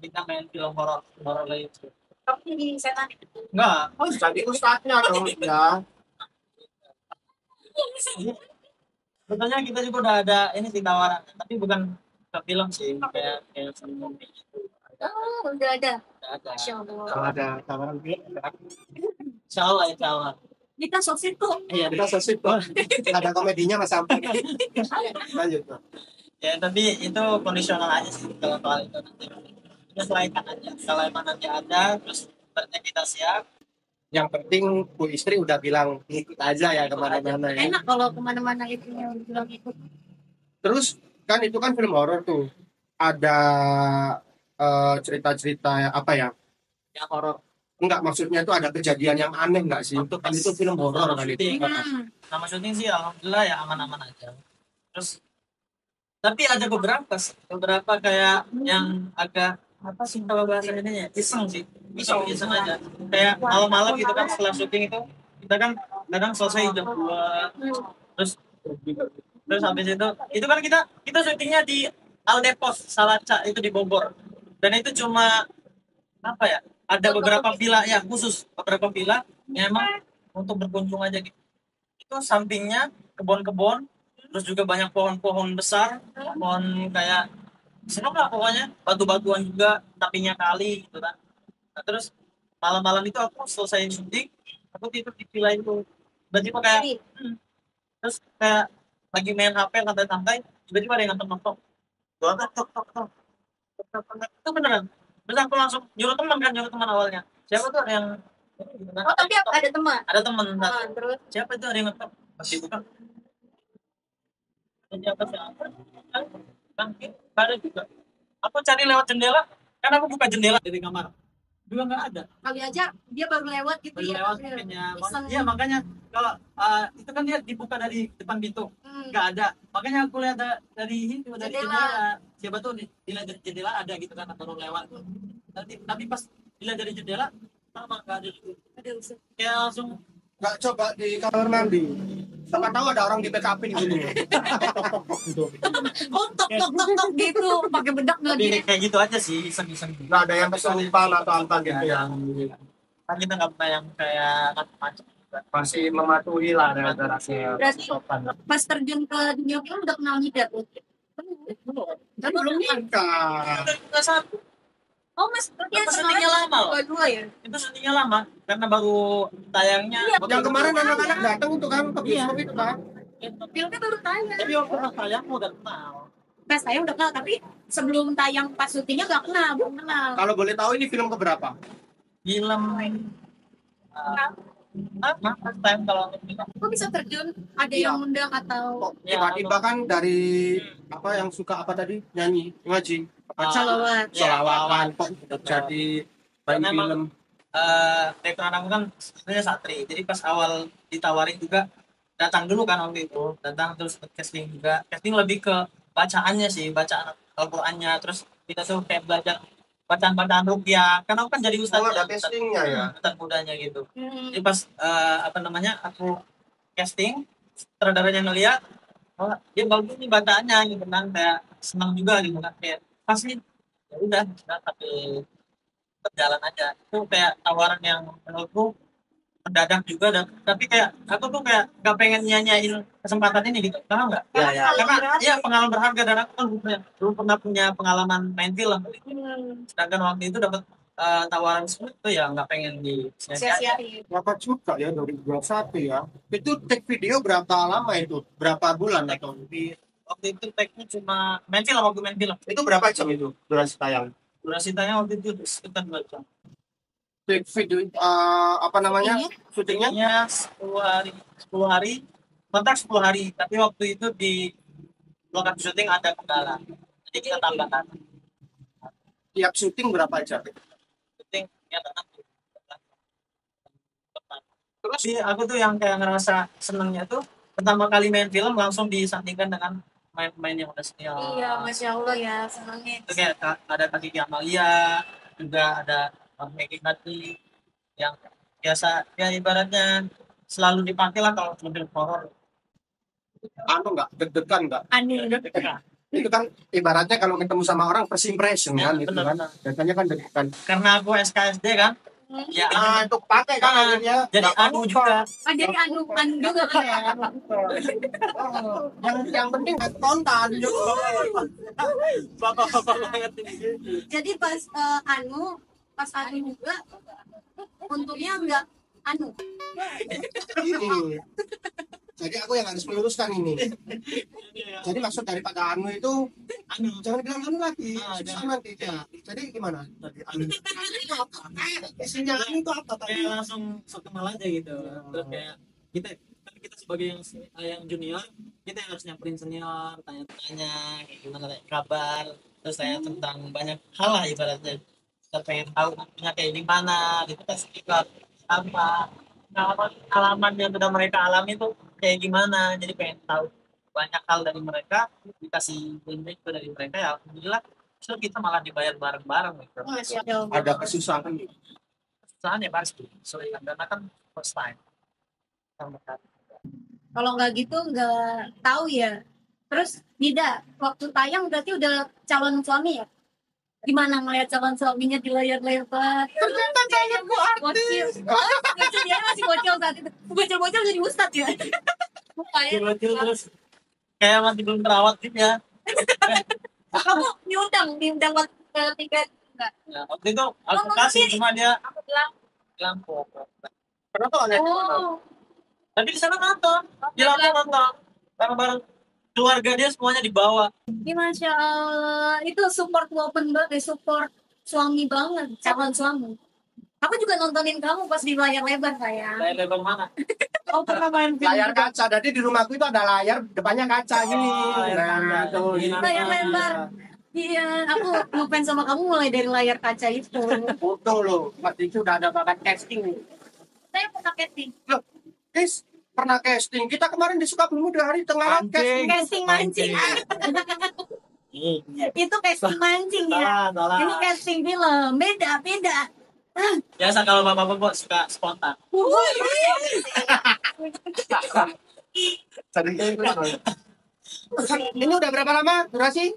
kita main film horor lagi. Kamu jadi setan. Enggak, Oh, jadi ustadznya dong ya. sebetulnya kita juga udah ada ini sih tawaran, tapi bukan ke film sih, kayak film Oh, udah ada. ada. Masya Allah. Kalau ada tawaran film, Insya Allah. Kita sosir tuh. Iya, kita sosip kok. Ada komedinya Mas Sampai. Lanjut. ya tapi itu kondisional aja sih kalau soal itu nanti. Kita selaikan aja. Kalau emang nanti ada, terus berarti kita siap. Yang penting Bu istri udah bilang ikut aja ya kemana-mana ya. Enak kalau kemana-mana itu yang bilang ikut. Terus kan itu kan film horor tuh. Ada cerita-cerita apa ya? Yang horor. Enggak, maksudnya itu ada kejadian yang aneh enggak sih? Waktu Kan itu film horor kan itu. syuting. Nama syuting sih alhamdulillah ya aman-aman aja. Terus tapi ada beberapa kayak yang agak apa sih kalau bahasa ini ya, iseng sih, iseng aja, kayak malam-malam gitu kan setelah syuting itu kita kan kadang selesai jam 2, terus habis itu kan kita syutingnya di Aldepos Salaca itu di Bogor, dan itu cuma apa ya, ada beberapa villa ya khusus, beberapa villa yang emang untuk berkunjung aja gitu. Itu sampingnya kebun-kebun, terus juga banyak pohon-pohon besar, pohon kayak seneng lah pokoknya, batu-batuan juga, tapinya kali gitu kan. Nah, terus malam-malam itu aku selesai syuting, aku tidur di villa itu. Tiba-tiba kayak terus kayak lagi main HP santai-santai, tiba-tiba ada yang ngetok-ngetok. Gua tok tok tok tok. Itu beneran. Terus aku langsung nyuruh teman awalnya. Siapa tuh yang Oh, tapi ada teman. ada teman Terus siapa itu ada yang ngetok pas dibuka siapa kan ada juga aku cari lewat jendela kan aku buka jendela dari kamar juga nggak ada kali aja dia baru lewat gitu baru ya. lewat kayaknya Iseng. iya makanya kalau itu kan dia dibuka dari depan pintu nggak ada makanya aku lihat dari itu dari jendela siapa tuh dilihat dari jendela ada gitu kan baru lewat tapi pas dilihat dari jendela sama nggak ada gitu kayak langsung Nggak coba di kamar mandi. Siapa tahu ada orang di backup gitu. Oh, tok tok tok tok gitu, pakai bedak nggak tapi gitu. kayak gitu aja sih iseng-iseng Nggak ada yang kesulitan atau apa gitu ya. kan kita nggak pernah yang kayak macam-macam Masih mematuhi lah rasa Berarti sopan. pas terjun ke dunia film udah kenal Nida tuh. Kan belum nikah. kita satu Oh, Mas, berarti apa syutingnya lama loh dua ya? itu syutingnya lama karena baru tayangnya Yang kemarin anak-anak datang itu kan ke bioskop itu kan. Filmnya baru tayang. tapi waktu pas tayang udah kenal Pas tayang udah kenal, tapi sebelum tayang pas syutingnya gak kenal, belum kenal. Kalau boleh tahu ini film keberapa? film apa first time kalau untuk film Kok bisa terjun? Ada yang undang atau Tiba-tiba kan dari apa yang suka apa tadi nyanyi ngaji salawat? solawatan kok jadi main Karena emang film. background aku kan sebenarnya santri jadi pas awal ditawarin juga datang dulu kan waktu itu datang terus casting juga casting lebih ke bacaannya sih bacaan Al-Qur'annya terus kita tuh kayak belajar bacaan-bacaan ruqyah kan aku kan jadi ustaz Ada castingnya ya. ustaz mudanya gitu jadi pas apa namanya aku casting sutradaranya ngeliat oh dia bagus nih bacaannya gitu kan kayak senang juga gitu kan kayak pas nih ya udah tapi berjalan aja itu kayak tawaran yang menurutku mendadak juga dan tapi kayak aku tuh kayak gak pengen nyanyain kesempatan ini gitu tahu nggak Ya, ya. karena iya pengalaman berharga dan aku kan belum pernah punya pengalaman main film sedangkan waktu itu dapat tawaran seperti itu ya nggak pengen di Sia-siain. Berapa juga ya 2021 ya. Itu take video berapa lama itu? Berapa bulan atau? waktu itu tagnya cuma main film waktu main film Itu berapa jam itu durasi tayang? durasi tayang waktu itu sekitar 2 jam Take video apa namanya? Syutingnya? nya 10 hari kontrak 10 hari tapi waktu itu di lokasi syuting ada kendala jadi kita tambahkan Tiap syuting berapa jam? syuting ya terus sih aku tuh yang kayak ngerasa senengnya tuh pertama kali main film langsung disandingkan dengan main-main yang udah senior Iya, Masya Allah ya, senangnya. itu kayak ada Kak Kiki Amalia juga ada Maggie Nati yang biasa ya ibaratnya selalu dipakai lah kalau film horor Anu nggak deg-degan nggak? Aneh. Itu kan ibaratnya kalau ketemu sama orang first impression Ya, kan itu benar. kan. Biasanya kan deg-degan. karena aku SKSD kan ya Nah, itu pakai kan akhirnya. jadi Nggak anu apa-apa. juga Jadi anu juga kan ya. Yang penting spontan. bapak-bapak banget ini Jadi pas pas anu juga untungnya enggak anu. Ini. Jadi aku yang harus meluruskan ini. Jadi maksud daripada anu itu anu jangan bilang anu lagi. Ah, Susah jangan. nanti ya. Jadi gimana? anu Isinya anu itu apa tadi? kayak langsung sok kenal aja gitu terus kayak kita sebagai yang junior kita yang harus nyamperin senior tanya-tanya kayak gimana kayak kabar terus saya tentang banyak hal lah ibaratnya kita pengen tahu punya kayak di mana gitu kan sekitar apa pengalaman yang sudah mereka alami itu kayak gimana jadi pengen tahu banyak hal dari mereka dikasih ilmu itu dari mereka ya alhamdulillah so kita malah dibayar bareng-bareng gitu Masya Allah. Ada kesusahan. soalnya pasti sulit karena kan first time Kalau nggak gitu nggak tahu ya. Terus Nida, waktu tayang berarti udah calon suami ya? Gimana ngeliat calon suaminya di layar lebar? Ternyata calonku Bocil. Bocil dia masih bocil saat itu. Bocil-bocil jadi ustadz ya. Mukanya. Kecil terus kayak masih belum terawat gitu ya. Kamu diundang buat tiket enggak? Nah, waktu itu aku kasih cuma dia Aku bilang, lampu. Pernah tuh ada oh, Tapi di sana nonton, di Lampung nonton bareng-bareng keluarga dia semuanya dibawa. ya Masya Allah. Itu support open banget, support suami banget, calon suami. Aku juga nontonin kamu pas di layar lebar sayang. Layar lebar mana? Oh, pernah main film layar juga? kaca. Jadi di rumahku itu ada layar depannya kaca gini. layar kaca. Tuh, Iya. Layar lebar. Iya, aku ngefans sama kamu mulai dari layar kaca itu. foto loh. Waktu itu udah ada bakat casting. Saya pernah casting. Loh, guys, pernah casting. Kita kemarin di Sukabumi udah hari tengah casting. Casting mancing. Itu casting mancing ya. Salah. Ini casting film. Beda. Biasa kalau bapak-bapak suka spontan. Ini udah berapa lama durasi?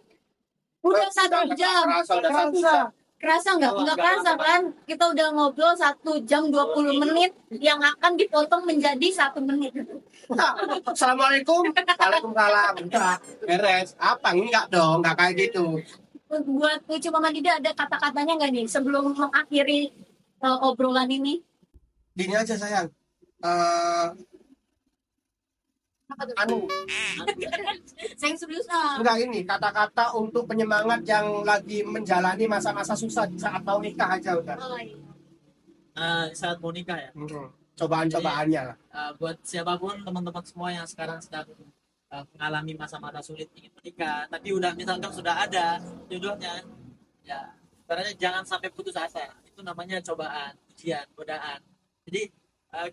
Udah 1 jam. Udah 1 jam. Kerasa nggak? Nggak kerasa kan? Kita udah ngobrol 1 jam 20 menit yang akan dipotong menjadi 1 menit. Assalamualaikum. Waalaikumsalam. Enggak, beres. Apa? Enggak dong, enggak kayak gitu. Buat Ucu Mama Dida ada kata-katanya nggak nih sebelum mengakhiri obrolan ini? Gini aja sayang. Anu, Saya serius ah. enggak ini kata-kata untuk penyemangat yang lagi menjalani masa-masa susah saat mau nikah aja udah. Oh, iya. Saat mau nikah ya. Cobaan-cobaannya lah. Buat siapapun teman-teman semua yang sekarang sedang mengalami masa-masa sulit ingin menikah, tapi udah misalkan sudah ada jodohnya, ya sebenarnya jangan sampai putus asa. Itu namanya cobaan, ujian, godaan. Jadi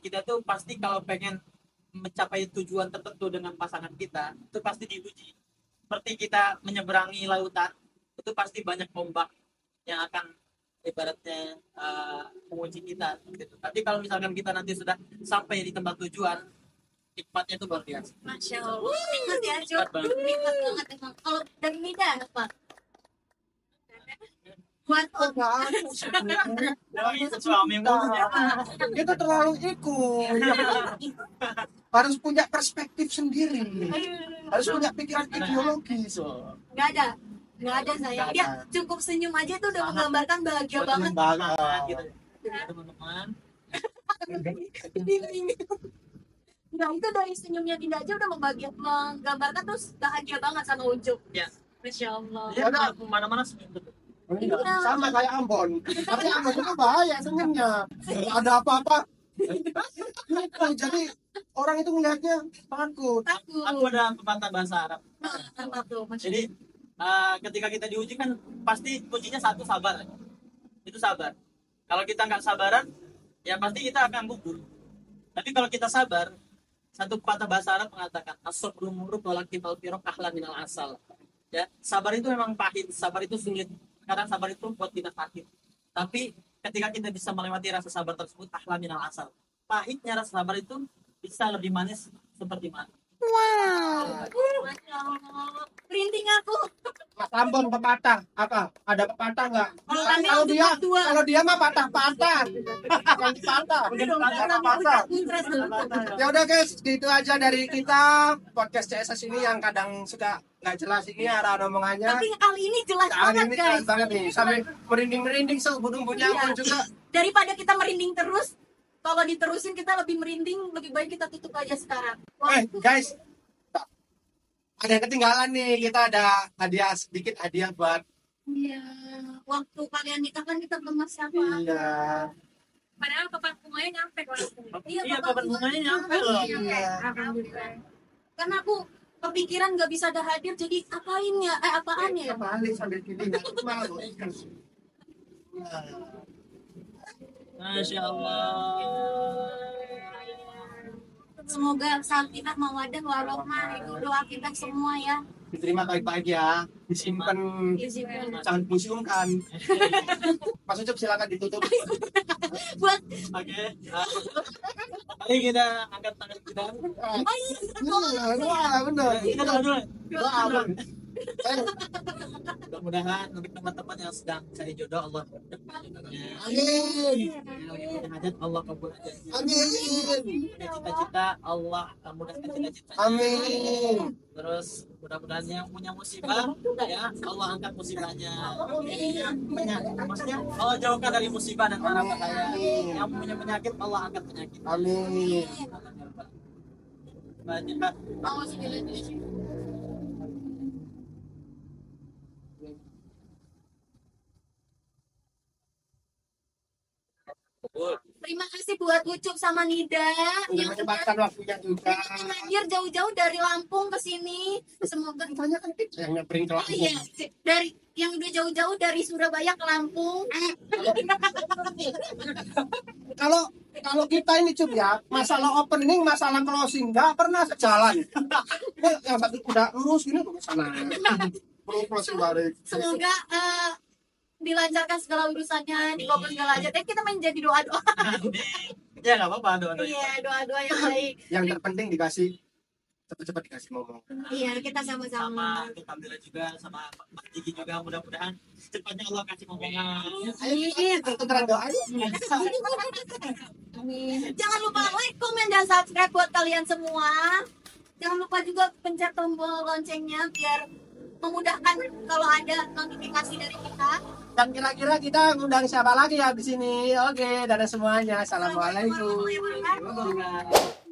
kita tuh pasti kalau pengen mencapai tujuan tertentu dengan pasangan kita, itu pasti diuji. Seperti kita menyeberangi lautan, itu pasti banyak ombak yang akan ibaratnya menguji kita. Gitu. Tapi kalau misalkan kita nanti sudah sampai di tempat tujuan, nikmatnya itu luar biasa. Masya Allah. Nikmat ya, Cu. Nikmat banget. Nikmat banget emang. Kalau dari Nida apa? Buat Itu suamimu. Itu terlalu ikut. Harus punya perspektif sendiri. Harus punya pikiran ideologis. nggak ada saya. Dia cukup senyum aja itu udah menggambarkan bahagia banget. Gitu. Teman-teman. Nah itu dari senyumnya Dinda aja udah menggambarkan terus bahagia banget sama Ucup. Ya. Masya Allah. Dia udah kemana-mana senyum betul. Sama kayak Ambon. Tapi Ambon itu bahaya senyumnya. Ada apa-apa. Jadi orang itu melihatnya takut. Aku ada pepatah bahasa Arab. Apa tuh? Jadi ketika kita diuji kan pasti kuncinya satu, sabar. Itu sabar. Kalau kita nggak sabaran, ya pasti kita akan gugur. Tapi kalau kita sabar, satu pepatah bahasa Arab mengatakan as-sabru murrun walakinal firaq ahlan minal asal. Ya, sabar itu memang pahit, sabar itu sulit. Karena sabar itu buat kita pahit. Tapi ketika kita bisa melewati rasa sabar tersebut, ahlan minal asal. Pahitnya rasa sabar itu bisa lebih manis seperti mana? Masya Allah. Perinting aku. Mas Ambon pepatah apa? Ada pepatah nggak? Kami Kalau dia, dua. kalau dia mah patah-patah. Bukan patah. Patah-patah. Ya udah guys, gitu aja dari kita podcast CSS ini yang kadang suka nggak jelas ini arah omongannya. Tapi kali ini jelas Kali banget ini guys. jelas banget nih, sampai merinding-merinding sebut-sebutnya pun juga. Daripada kita merinding terus, kalau diterusin kita lebih merinding, lebih baik kita tutup aja sekarang. Guys, ada yang ketinggalan nih, kita ada hadiah sedikit hadiah buat. Iya, waktu kalian nikah kan kita belum siapa. Iya. Padahal kapan bunganya nyampe kalau Iya, kapan bunganya nyampe loh. Iya. Alhamdulillah. Karena aku kepikiran nggak bisa ada hadir, jadi apain ya? Apaan ya? Balik sambil gini, malah loh, ikan. Masya Allah. Semoga sakinah mawaddah warahmah itu doa kita semua ya. Diterima baik-baik ya, disimpan, jangan museumkan. Mas Ucup silakan ditutup. Buat Oke. Mari kita angkat tangan kita. Wah, benar. Kita doa dulu. Doa, Bang. Mudah-mudahan untuk teman-teman yang sedang cari jodoh Allah depan jodohnya. Amin. Yang punya hajat Allah kabul hajatnya. Amin. Punya cita-cita Allah mudahkan cita-citanya. Amin. Terus mudah-mudahan yang punya musibah ya Allah angkat musibahnya. Maksudnya Allah jauhkan dari musibah dan bahaya. Yang punya penyakit Allah angkat penyakit. Amin. Banyak Kak. Terima kasih buat Ucup sama Nida yang Menyempatkan waktunya juga. hadir jauh-jauh dari Lampung ke sini. Semoga Banyak kan yang nyamperin ke oh Lampung. iya, dari yang udah jauh-jauh dari Surabaya ke Lampung. Kalau kita ini Cup ya, masalah opening, masalah closing nggak pernah sejalan. Yang satu udah lurus gini ke sana. Closing balik. Semoga dilancarkan segala urusannya, dikabul segala aja. Dan kita menjadi doa-doa. Ya nggak apa-apa doa-doa. Iya, doa-doa yang baik. Yang terpenting dikasih cepat-cepat dikasih ngomong. Iya, kita sama-sama. Sama untuk Alhamdulillah juga sama Mbak Gigi juga mudah-mudahan cepatnya Allah kasih ngomongan. Amin. Tukeran doa aja. Jangan lupa like, komen, dan subscribe buat kalian semua. Jangan lupa juga pencet tombol loncengnya biar memudahkan kalau ada notifikasi dari kita. Dan kira-kira kita ngundang siapa lagi ya di sini? Oke, dadah semuanya. Assalamualaikum. Warahmatullahi wabarakatuh.